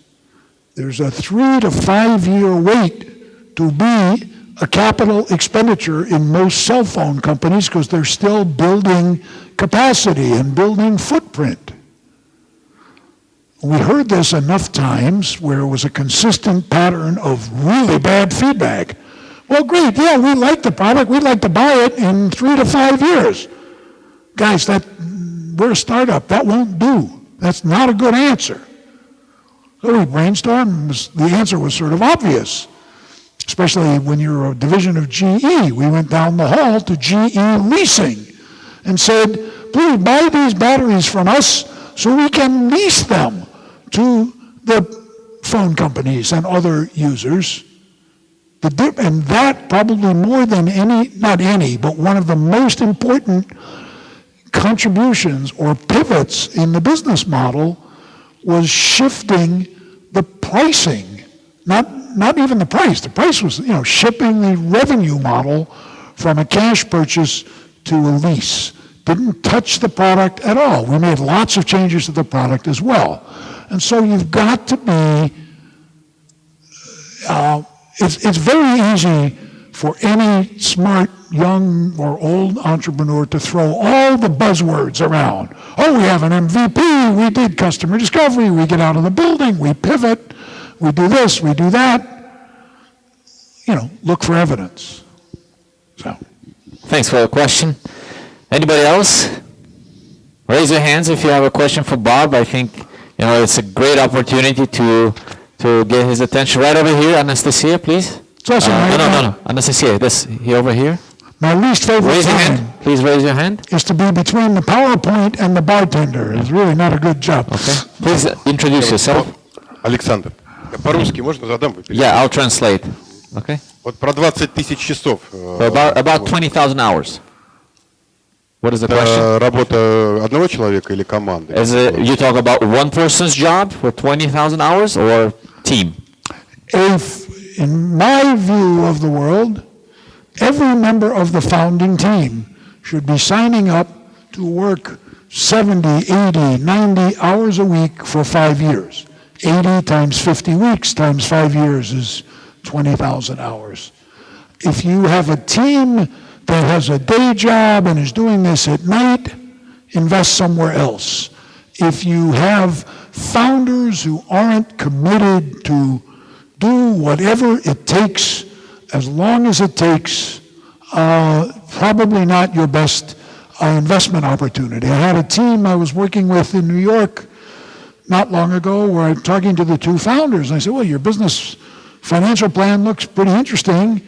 There's a 3 to 5 year wait to be a capital expenditure in most cell phone companies because they're still building capacity and building footprint. We heard this enough times where it was a consistent pattern of really bad feedback. Well, great, yeah, we like the product, we'd like to buy it in 3 to 5 years. Guys, we're a startup, that won't do. That's not a good answer. So we brainstormed, the answer was sort of obvious, especially when you're a division of GE. We went down the hall to GE Leasing and said, please buy these batteries from us so we can lease them to the phone companies and other users. And that probably more than but one of the most important contributions or pivots in the business model was shifting the pricing, not even the price. The price was, shipping the revenue model from a cash purchase to a lease. Didn't touch the product at all. We made lots of changes to the product as well. And so you've got to be, it's very easy for any smart young or old entrepreneur to throw all the buzzwords around. Oh, we have an MVP, we did customer discovery, we get out of the building, we pivot, we do this, we do that. Look for evidence. So. Thanks for the question. Anybody else? Raise your hands if you have a question for Bob. I think it's a great opportunity to to get his attention. Right over here, Anastasia, please. It's also No. Anastasia, here over here. my least favorite Raise your time hand. Please raise your hand. is to be between the PowerPoint and the bartender. It's really not a good job. Okay. Please introduce yourself. Александр, по-русски можно задам? Yeah, I'll translate. Okay. Вот про 20 тысяч часов. So about 20,000 hours. What is the question? Это работа одного человека или команды? Is it, you talk about one person's job for 20,000 hours or team? In my view of the world, every member of the founding team should be signing up to work 70, 80, 90 hours a week for 5 years. 80 times 50 weeks times 5 years is 20,000 hours. If you have a team that has a day job and is doing this at night, invest somewhere else. If you have founders who aren't committed to do whatever it takes, as long as it takes, probably not your best investment opportunity. I had a team I was working with in New York not long ago where I'm talking to the two founders, and I said, well, your business financial plan looks pretty interesting,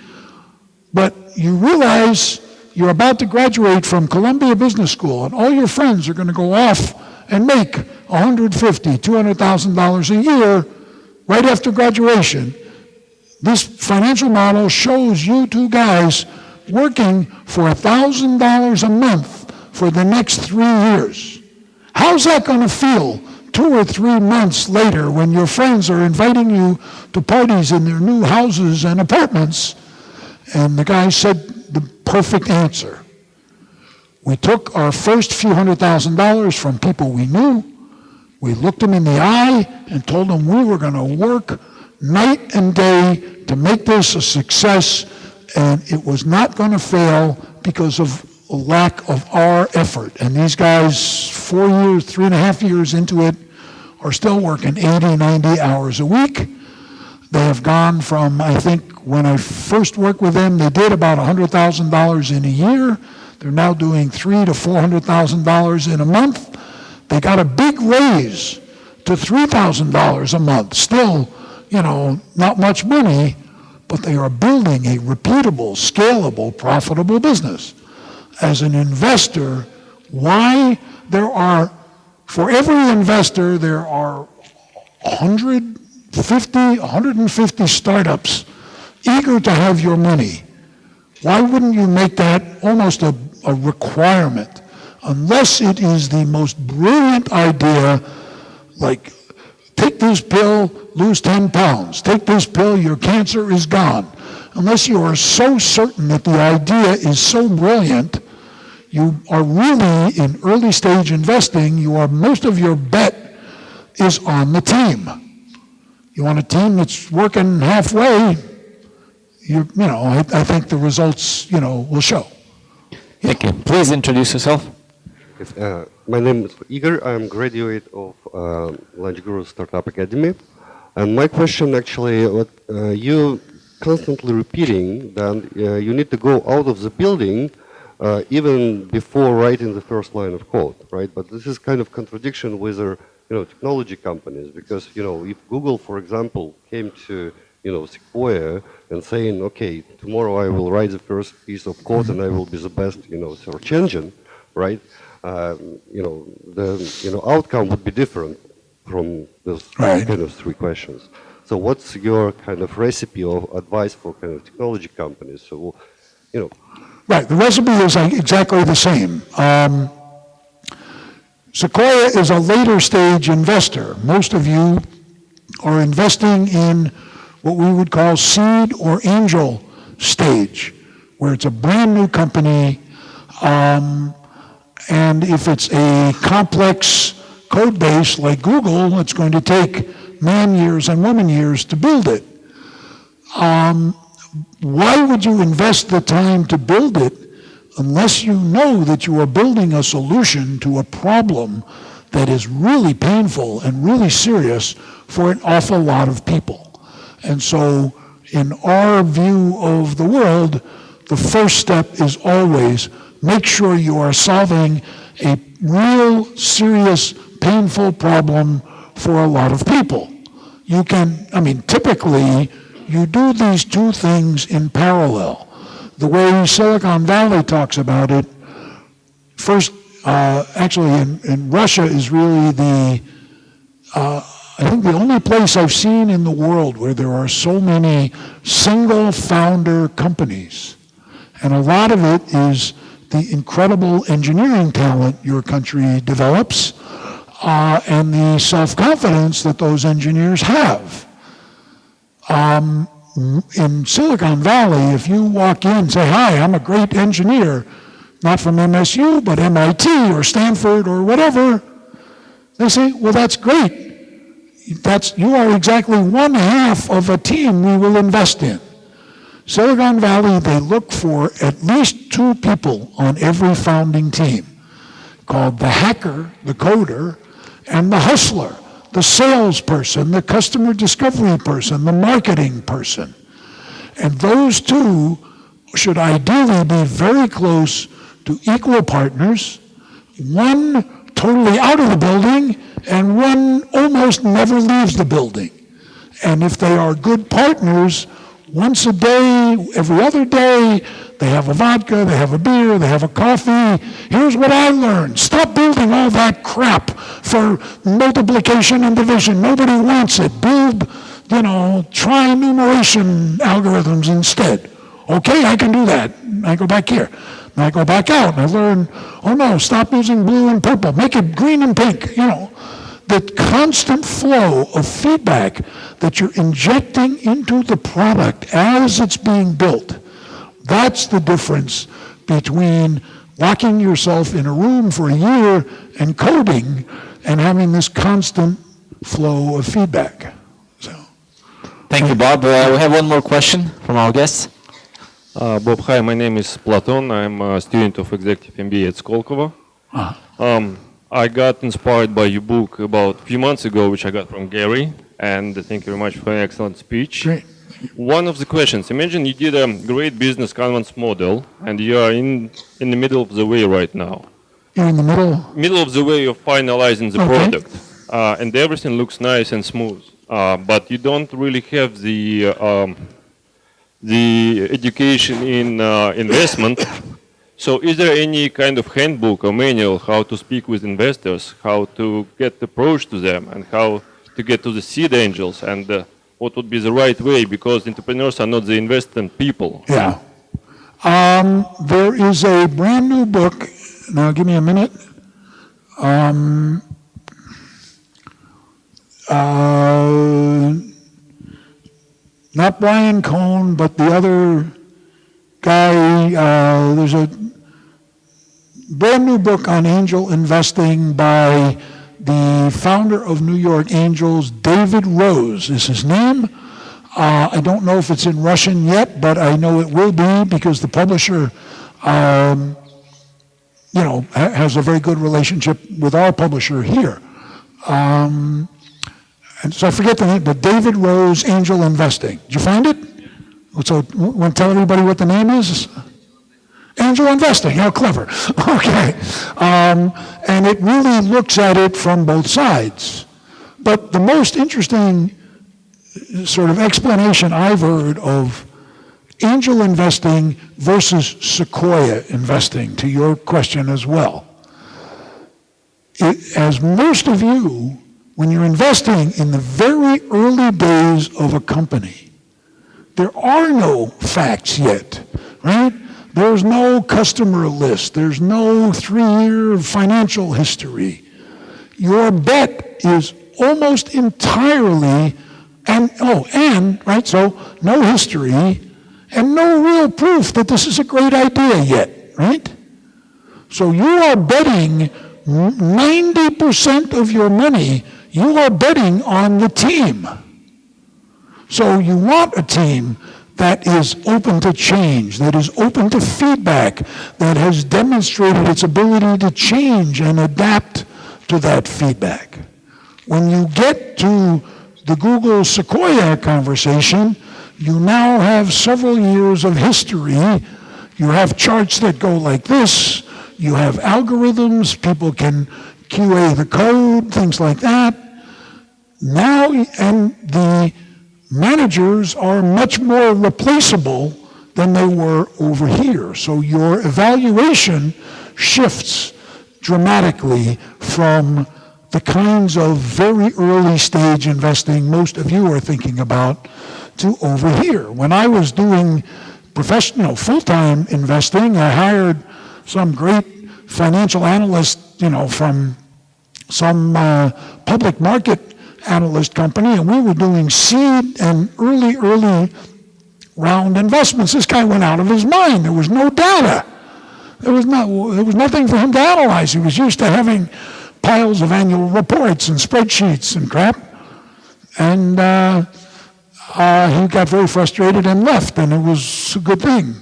but you realize you're about to graduate from Columbia Business School, and all your friends are going to go off and make $150,000, $200,000 a year right after graduation. This financial model shows you two guys working for $1,000 a month for the next 3 years. How's that going to feel 2 or 3 months later when your friends are inviting you to parties in their new houses and apartments? And the guy said the perfect answer. We took our first few $100,000 from people we knew. We looked them in the eye and told them we were going to work night and day to make this a success, and it was not going to fail because of a lack of our effort. And these guys, 4 years, 3.5 years into it, are still working 80, 90 hours a week. They have gone from, I think, when I first worked with them, they did about $100,000 in a year. They're now doing $300,000 to $400,000 in a month. They got a big raise to $3,000 a month. Still, not much money, but they are building a repeatable, scalable, profitable business. As an investor, for every investor, there are 150 startups eager to have your money. Why wouldn't you make that almost a requirement? Unless it is the most brilliant idea, like take this pill, lose 10 pounds. Take this pill, your cancer is gone. Unless you are so certain that the idea is so brilliant, you are really in early stage investing, most of your bet is on the team. You want a team that's working halfway, I think the results, will show. Thank you. Please introduce yourself. Yes, my name is Igor. I'm graduate of LaunchGurus Startup Academy. And my question actually, you constantly repeating that you need to go out of the building even before writing the first line of code, right? But this is kind of contradiction with technology companies, because if Google, for example, came to Sequoia and saying, okay, tomorrow I will write the first piece of code and I will be the best search engine, right? The outcome would be different from those kind of 3 questions. So what's your kind of recipe of advice for kind of technology companies? So, Right, the recipe is exactly the same. Sequoia is a later stage investor. Most of you are investing in what we would call seed or angel stage, where it's a brand new company, and if it's a complex code base like Google, it's going to take man years and woman years to build it. Why would you invest the time to build it unless you know that you are building a solution to a problem that is really painful and really serious for an awful lot of people? And so in our view of the world, the first step is always make sure you are solving a real, serious, painful problem for a lot of people. you can, typically you do these two things in parallel. The way Silicon Valley talks about it, first, actually in Russia is really I think the only place I've seen in the world where there are so many single founder companies. And a lot of it is the incredible engineering talent your country develops and the self-confidence that those engineers have. In Silicon Valley, if you walk in and say, "Hi, I'm a great engineer, not from MSU, but MIT or Stanford or whatever," they say, "Well, that's great. You are exactly one half of a team we will invest in." Silicon Valley, they look for at least two people on every founding team, called the hacker, the coder, and the hustler, the salesperson, the customer discovery person, the marketing person. And those two should ideally be very close to equal partners, one totally out of the building, and one almost never leaves the building. And if they are good partners, once a day, every other day, they have a vodka, they have a beer, they have a coffee. Here's what I learned. Stop building all that crap for multiplication and division. Nobody wants it. Build, trinumeration algorithms instead. Okay, I can do that. I go back here. And I go back out and I learn, oh no, stop using blue and purple. Make it green and pink, The constant flow of feedback that you're injecting into the product as it's being built, that's the difference between locking yourself in a room for a year and coding and having this constant flow of feedback. Thank you, Bob. We have one more question from our guests. Bob, hi, my name is Platon. I'm a student of Executive MBA at Skolkovo. I got inspired by your book about a few months ago, which I got from Gary, and thank you very much for an excellent speech. Great. One of the questions, imagine you did a great business conference model, and you are in the middle of the way right now. You're in the middle? Middle of the way of finalizing the product, and everything looks nice and smooth, but you don't really have the education in investment. So is there any kind of handbook or manual how to speak with investors, how to get approach to them, and how to get to the seed angels, and what would be the right way, because entrepreneurs are not the investment people. Yeah. There is a brand new book. Now, give me a minute. Not Brian Cohn, but the other guy. There's a brand new book on angel investing by the founder of New York Angels, David Rose is his name. I don't know if it's in Russian yet, but I know it will be because the publisher, has a very good relationship with our publisher here. And so I forget the name, but David Rose, Angel Investing. Did you find it? So, want to tell everybody what the name is? Angel Investing, how clever. Okay. And it really looks at it from both sides. But the most interesting sort of explanation I've heard of angel investing versus sequoia investing, to your question as well. As most of you, when you're investing in the very early days of a company, there are no facts yet, right? There's no customer list. There's no 3-year financial history. Your bet is almost entirely, right, so no history and no real proof that this is a great idea yet, right? So you are betting 90% of your money, you are betting on the team. So you want a team that is open to change, that is open to feedback, that has demonstrated its ability to change and adapt to that feedback. When you get to the Google Sequoia conversation, you now have several years of history. You have charts that go like this. You have algorithms. People can QA the code, things like that. now, and the managers are much more replaceable than they were over here. So your evaluation shifts dramatically from the kinds of very early stage investing most of you are thinking about to over here. When I was doing professional full-time investing, I hired some great financial analyst, from some public market analyst company, and we were doing seed and early round investments. This guy went out of his mind. There was no data. There was nothing for him to analyze. He was used to having piles of annual reports and spreadsheets and crap. And he got very frustrated and left, and it was a good thing.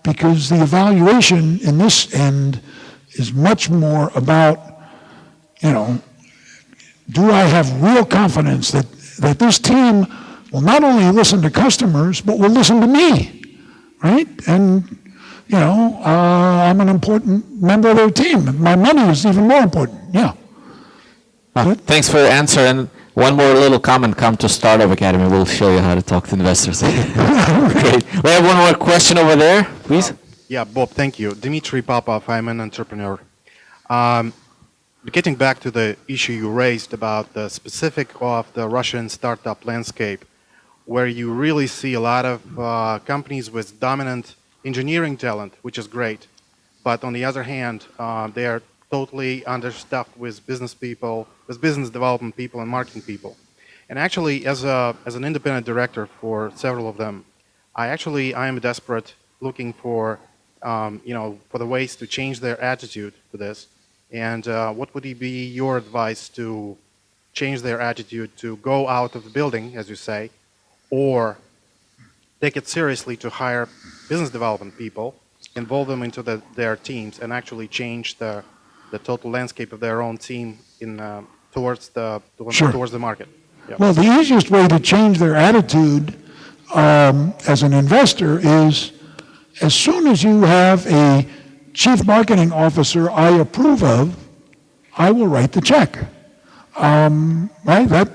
Because the evaluation in this end is much more about, do I have real confidence that this team will not only listen to customers, but will listen to me, right? And, I'm an important member of their team. My money is even more important, yeah. Thanks for your answer. And one more little comment, come to Startup Academy. We'll show you how to talk to investors. Great. We have one more question over there, please. Yeah, Bob, thank you. Dmitry Popov, I'm an entrepreneur. Getting back to the issue you raised about the specific of the Russian startup landscape, where you really see a lot of companies with dominant engineering talent, which is great, but on the other hand, they are totally understaffed with business people, with business development people and marketing people. And actually, as an independent director for several of them, I am desperate looking for for the ways to change their attitude to this. And what would be your advice to change their attitude to go out of the building, as you say, or take it seriously to hire business development people, involve them into their teams, and actually change the total landscape of their own team towards the market? Yeah. Well, the easiest way to change their attitude as an investor is, as soon as you have a chief marketing officer I approve of, I will write the check. Right? That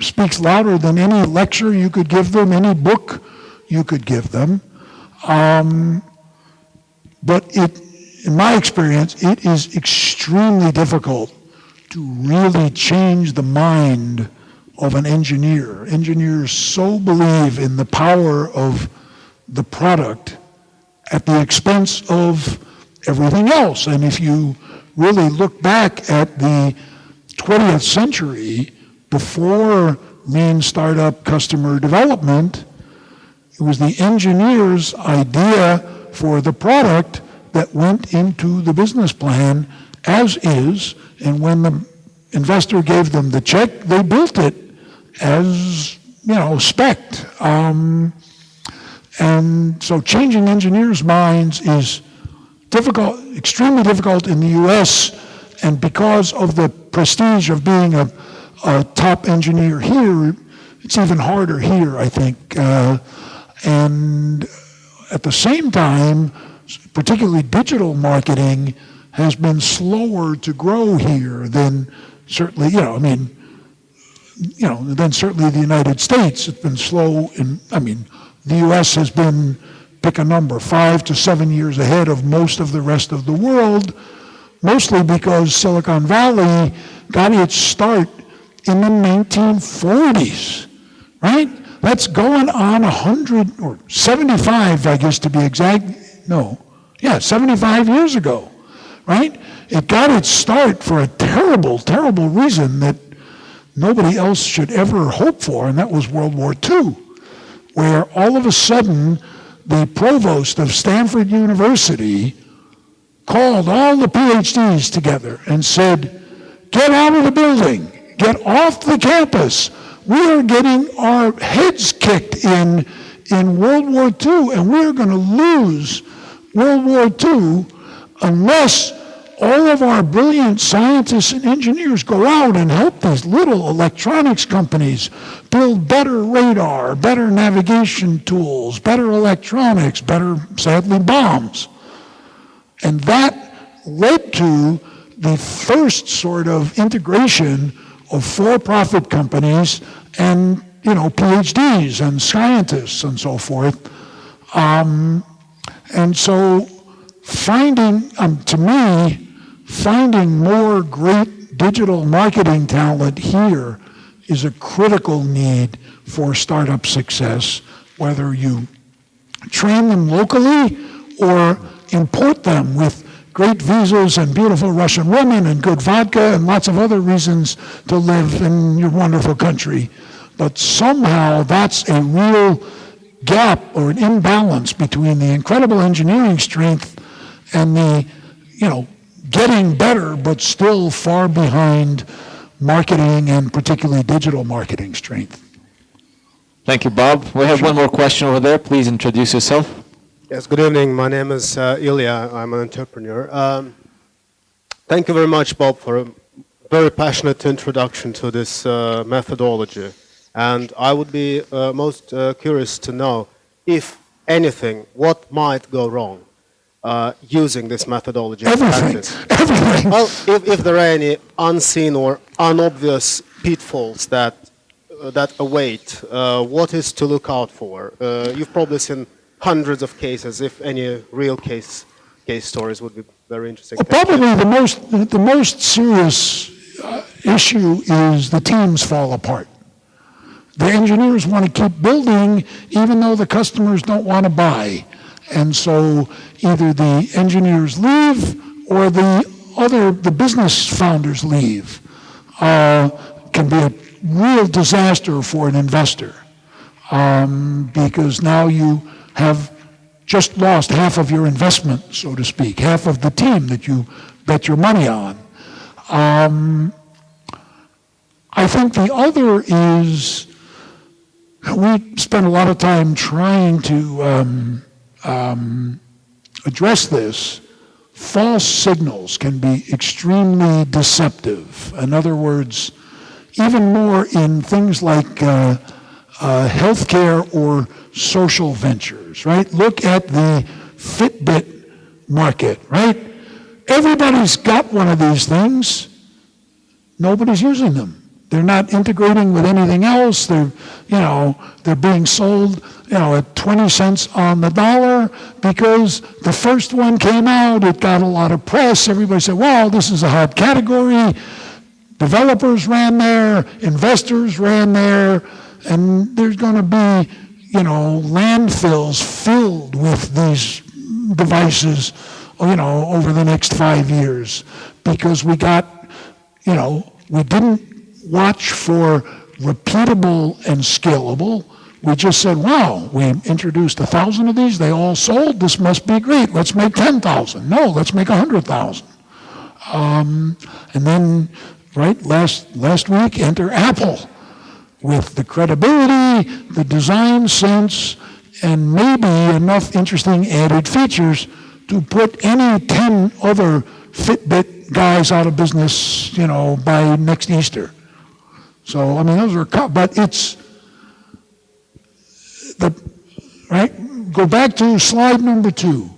speaks louder than any lecture you could give them, any book you could give them. But in my experience, it is extremely difficult to really change the mind of an engineer. Engineers so believe in the power of the product at the expense of everything else. And if you really look back at the 20th century, before lean startup customer development, it was the engineer's idea for the product that went into the business plan as is, and when the investor gave them the check, they built it as, spec'd. And so changing engineers' minds is difficult, extremely difficult in the U.S., and because of the prestige of being a top engineer here, it's even harder here, I think. And at the same time, particularly digital marketing has been slower to grow here than certainly, than certainly the United States. It's been slow the U.S. has been, pick a number, 5 to 7 years ahead of most of the rest of the world, mostly because Silicon Valley got its start in the 1940s, right? That's going on 100 or 75, I guess to be exact. 75 years ago, right? It got its start for a terrible, terrible reason that nobody else should ever hope for, and that was World War II, where all of a sudden the provost of Stanford University called all the PhDs together and said, get out of the building, get off the campus. We are getting our heads kicked in World War II, and we're going to lose World War II unless all of our brilliant scientists and engineers go out and help these little electronics companies build better radar, better navigation tools, better electronics, better, sadly, bombs. And that led to the first sort of integration of for-profit companies and, PhDs and scientists and so forth. And so finding more great digital marketing talent here is a critical need for startup success, whether you train them locally or import them with great visas and beautiful Russian women and good vodka and lots of other reasons to live in your wonderful country. But somehow that's a real gap or an imbalance between the incredible engineering strength and the, getting better but still far behind marketing and particularly digital marketing strength. Thank you, Bob. We have one more question over there. Please introduce yourself. Yes, good evening. My name is Ilya. I'm an entrepreneur. Thank you very much, Bob, for a very passionate introduction to this methodology. And I would be most curious to know, if anything, what might go wrong using this methodology in practice? Everything. Well, if there are any unseen or unobvious pitfalls that await, what is to look out for? You've probably seen hundreds of cases. If any real case stories would be very interesting. Probably the most serious issue is the teams fall apart. The engineers want to keep building even though the customers don't want to buy. And so either the engineers leave or the business founders leave. Can be a real disaster for an investor because now you have just lost half of your investment, so to speak, half of the team that you bet your money on. I think the other is we spend a lot of time trying to address this. False signals can be extremely deceptive. In other words, even more in things like healthcare or social ventures, right? Look at the Fitbit market, right? Everybody's got one of these things. Nobody's using them. They're not integrating with anything else. They're being sold, at 20 cents on the dollar because the first one came out. It got a lot of press. Everybody said, "Wow, this is a hot category." Developers ran there, investors ran there, and there's going to be, landfills filled with these devices, over the next 5 years because we didn't watch for repeatable and scalable. We just said, wow, we introduced 1,000 of these, they all sold, this must be great, let's make 10,000. No, let's make 100,000. And then, right, last week, enter Apple with the credibility, the design sense, and maybe enough interesting added features to put any 10 other Fitbit guys out of business, by next Easter. So, those are, but it's right? Go back to slide number 2.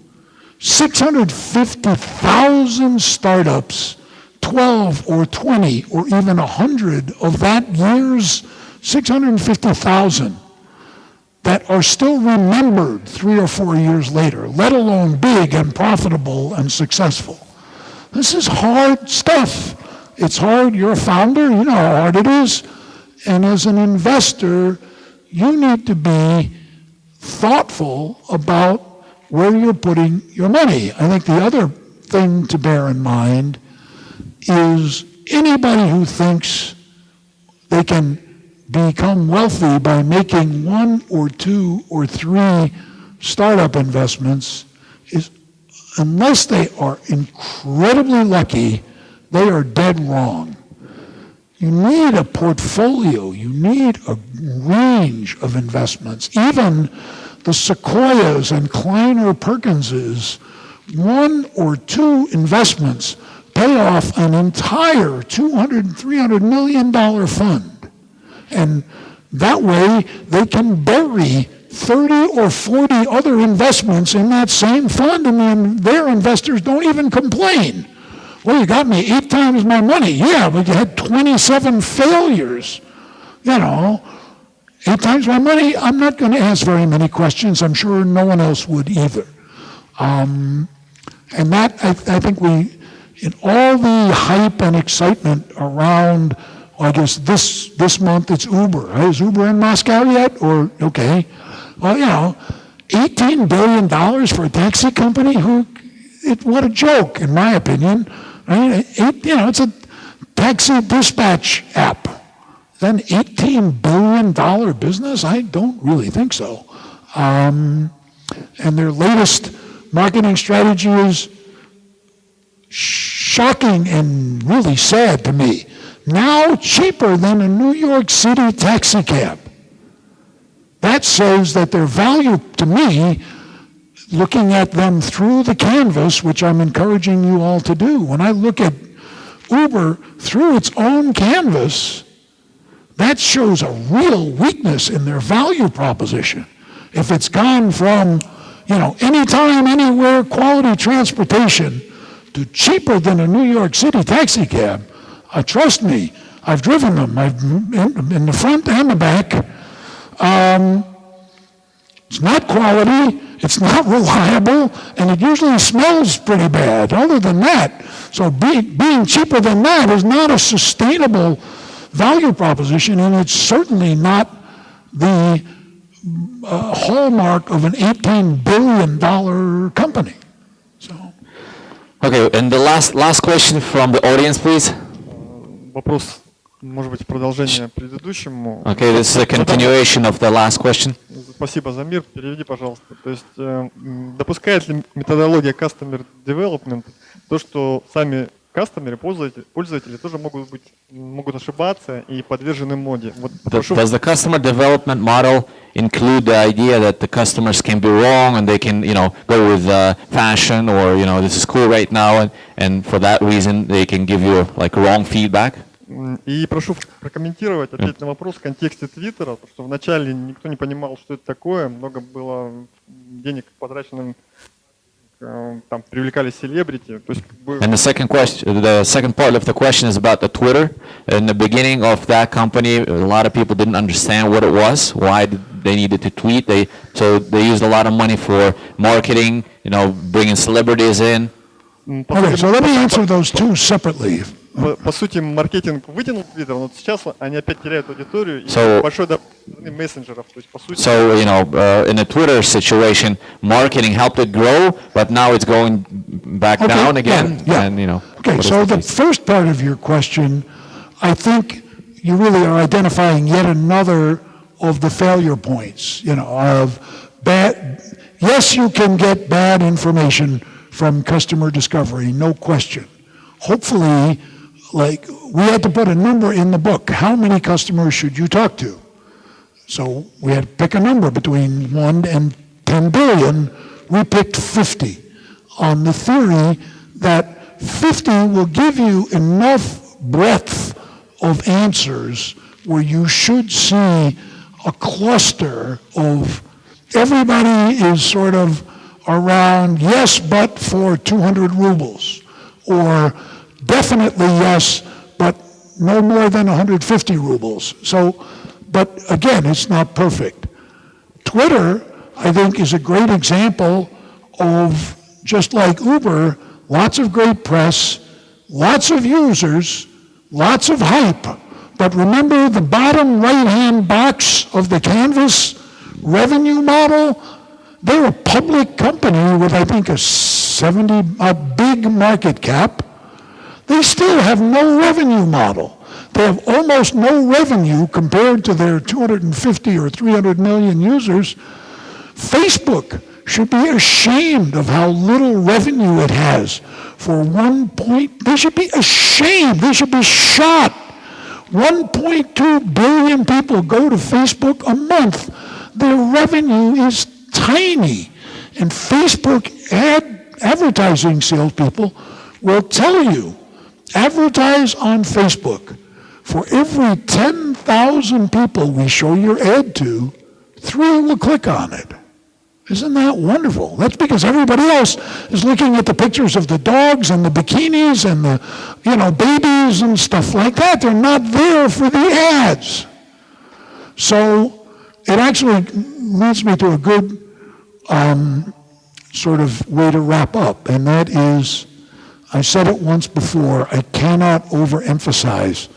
650,000 startups, 12 or 20 or even 100 of that year's 650,000 that are still remembered 3 or 4 years later, let alone big and profitable and successful. This is hard stuff. It's hard. You're a founder. You know how hard it is. And as an investor, you need to be thoughtful about where you're putting your money. I think the other thing to bear in mind is anybody who thinks they can become wealthy by making 1 or 2 or 3 startup investments is, unless they are incredibly lucky, they are dead wrong. You need a portfolio. You need a range of investments. Even the Sequoias and Kleiner Perkinses, 1 or 2 investments pay off an entire $200, $300 million fund. And that way they can bury 30 or 40 other investments in that same fund, and their investors don't even complain. well, you got me 8 times my money. Yeah, but you had 27 failures. 8 times my money, I'm not going to ask very many questions. I'm sure no one else would either. And that, I think in all the hype and excitement around, I guess this month it's Uber. Is Uber in Moscow yet? Or, okay. Well, $18 billion for a taxi company? What a joke, in my opinion. It's a taxi dispatch app. Is that an $18 billion business? I don't really think so. And their latest marketing strategy is shocking and really sad to me. Now cheaper than a New York City taxi cab. That says that their value to me, looking at them through the canvas, which I'm encouraging you all to do, when I look at Uber through its own canvas, that shows a real weakness in their value proposition. If it's gone from, anytime, anywhere, quality transportation to cheaper than a New York City taxi cab, trust me, I've driven them. I've in the front and the back. It's not quality, it's not reliable, and it usually smells pretty bad. Other than that, so being cheaper than that is not a sustainable value proposition, and it's certainly not the hallmark of an $18 billion company. So. Okay, and the last question from the audience, please. Вопрос, может быть, продолжение предыдущему. Okay, this is a continuation of the last question. Спасибо за мир. Переведи, пожалуйста. То есть, допускает ли методология Customer Development то, что сами кастомеры, пользователи тоже могут ошибаться и подвержены моде? Does the customer development model include the idea that the customers can be wrong and they can, go with fashion or, this is cool right now, and for that reason they can give you wrong feedback? И прошу прокомментировать, ответить на вопрос в контексте Твиттера, потому что вначале никто не понимал, что это такое, много было денег потрачено, там привлекали селебрити. And the second part of the question is about the Twitter. In the beginning of that company, a lot of people didn't understand what it was, why they needed to tweet. So they used a lot of money for marketing, bringing celebrities in. Okay, so let me answer those two separately. По сути, маркетинг вытянул Твиттер, но сейчас они опять теряют аудиторию и большой мессенджеров. То есть, по сути. So, in a Twitter situation, marketing helped it grow, but now it's going back down again. Yeah. And, okay, so the first part of your question, I think you really are identifying yet another of the failure points, of bad. Yes, you can get bad information from customer discovery, no question. Hopefully, we had to put a number in the book. How many customers should you talk to? So we had to pick a number between 1 and 10 billion. We picked 50 on the theory that 50 will give you enough breadth of answers where you should see a cluster of everybody is sort of around yes, but for 200 rubles, or definitely yes, but no more than 150 rubles. So, but again, it's not perfect. Twitter, I think, is a great example of, just like Uber, lots of great press, lots of users, lots of hype. But remember the bottom right-hand box of the canvas revenue model? They're a public company with, I think, a big market cap. They still have no revenue model. They have almost no revenue compared to their 250 or 300 million users. Facebook should be ashamed of how little revenue it has for 1 point. They should be ashamed. They should be shot. 1.2 billion people go to Facebook a month. Their revenue is tiny. And Facebook advertising salespeople will tell you, advertise on Facebook. For every 10,000 people we show your ad to, 3 will click on it. Isn't that wonderful? That's because everybody else is looking at the pictures of the dogs and the bikinis and the, babies and stuff like that. They're not there for the ads. So it actually leads me to a good sort of way to wrap up, and that is, I said it once before, I cannot overemphasize,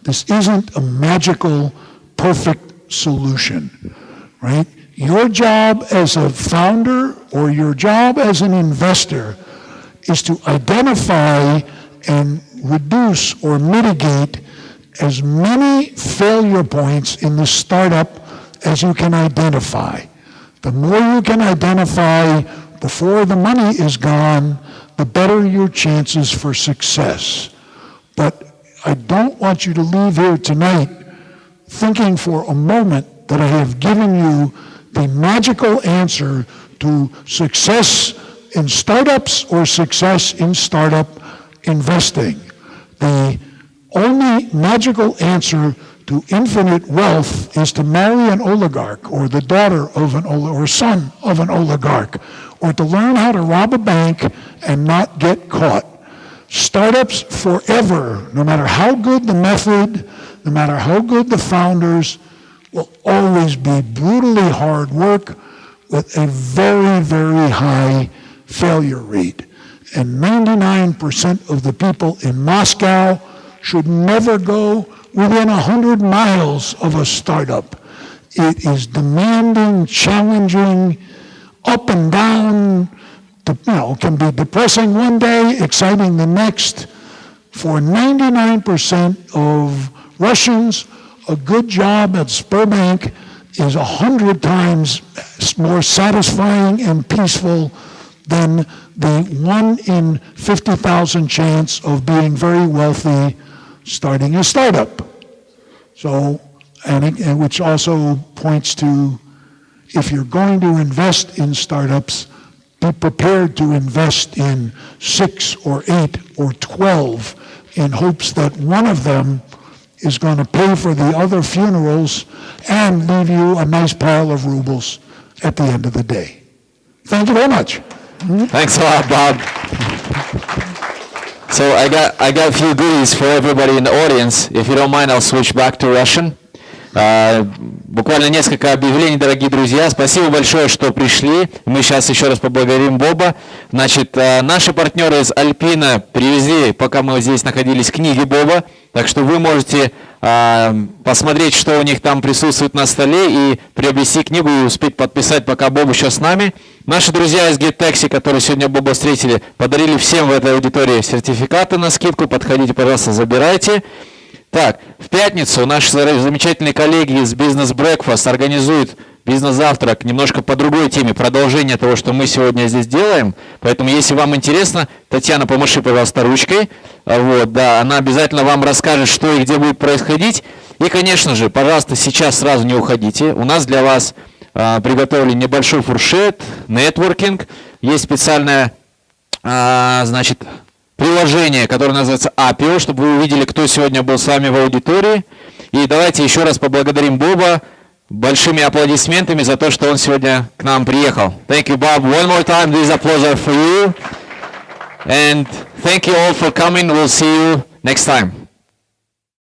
this isn't a magical, perfect solution, right? Your job as a founder or your job as an investor is to identify and reduce or mitigate as many failure points in the startup as you can identify. The more you can identify before the money is gone, the better your chances for success. But I don't want you to leave here tonight thinking for a moment that I have given you the magical answer to success in startups or success in startup investing. The only magical answer to infinite wealth is to marry an oligarch or the daughter of an or son of an oligarch, or to learn how to rob a bank and not get caught. Startups forever, no matter how good the method, no matter how good the founders, will always be brutally hard work with a very, very high failure rate. And 99% of the people in Moscow should never go within 100 miles of a startup. It is demanding, challenging, up and down, can be depressing one day, exciting the next. For 99% of Russians, a good job at Sberbank is 100 times more satisfying and peaceful than the 1 in 50,000 chance of being very wealthy starting a startup. So, and which also points to, if you're going to invest in startups, be prepared to invest in 6 or 8 or 12 in hopes that one of them is going to pay for the other funerals and leave you a nice pile of rubles at the end of the day. Thank you very much. Thanks a lot, Bob. So I got a few goodies for everybody in the audience. If you don't mind, I'll switch back to Russian. Буквально несколько объявлений, дорогие друзья. Спасибо большое, что пришли. Мы сейчас еще раз поблагодарим Боба. Значит, наши партнеры из Альпина привезли, пока мы здесь находились, книги Боба. Так что вы можете посмотреть, что у них там присутствует на столе, и приобрести книгу и успеть подписать, пока Боб еще с нами. Наши друзья из GetTaxi, которые сегодня Боба встретили, подарили всем в этой аудитории сертификаты на скидку. Подходите, пожалуйста, забирайте. Так, в пятницу наши замечательные коллеги из Business Breakfast организуют бизнес-завтрак немножко по другой теме, продолжение того, что мы сегодня здесь делаем. Поэтому, если вам интересно, Татьяна, помаши, пожалуйста, ручкой. Вот, да, она обязательно вам расскажет, что и где будет происходить. И, конечно же, пожалуйста, сейчас сразу не уходите. У нас для вас приготовили небольшой фуршет, нетворкинг. Есть специальное, значит, приложение, которое называется APIO, чтобы вы увидели, кто сегодня был с вами в аудитории. И давайте еще раз поблагодарим Боба большими аплодисментами за то, что он сегодня к нам приехал. Thank you, Bob. One more time, this applause for you. And thank you all for coming. We'll see you next time.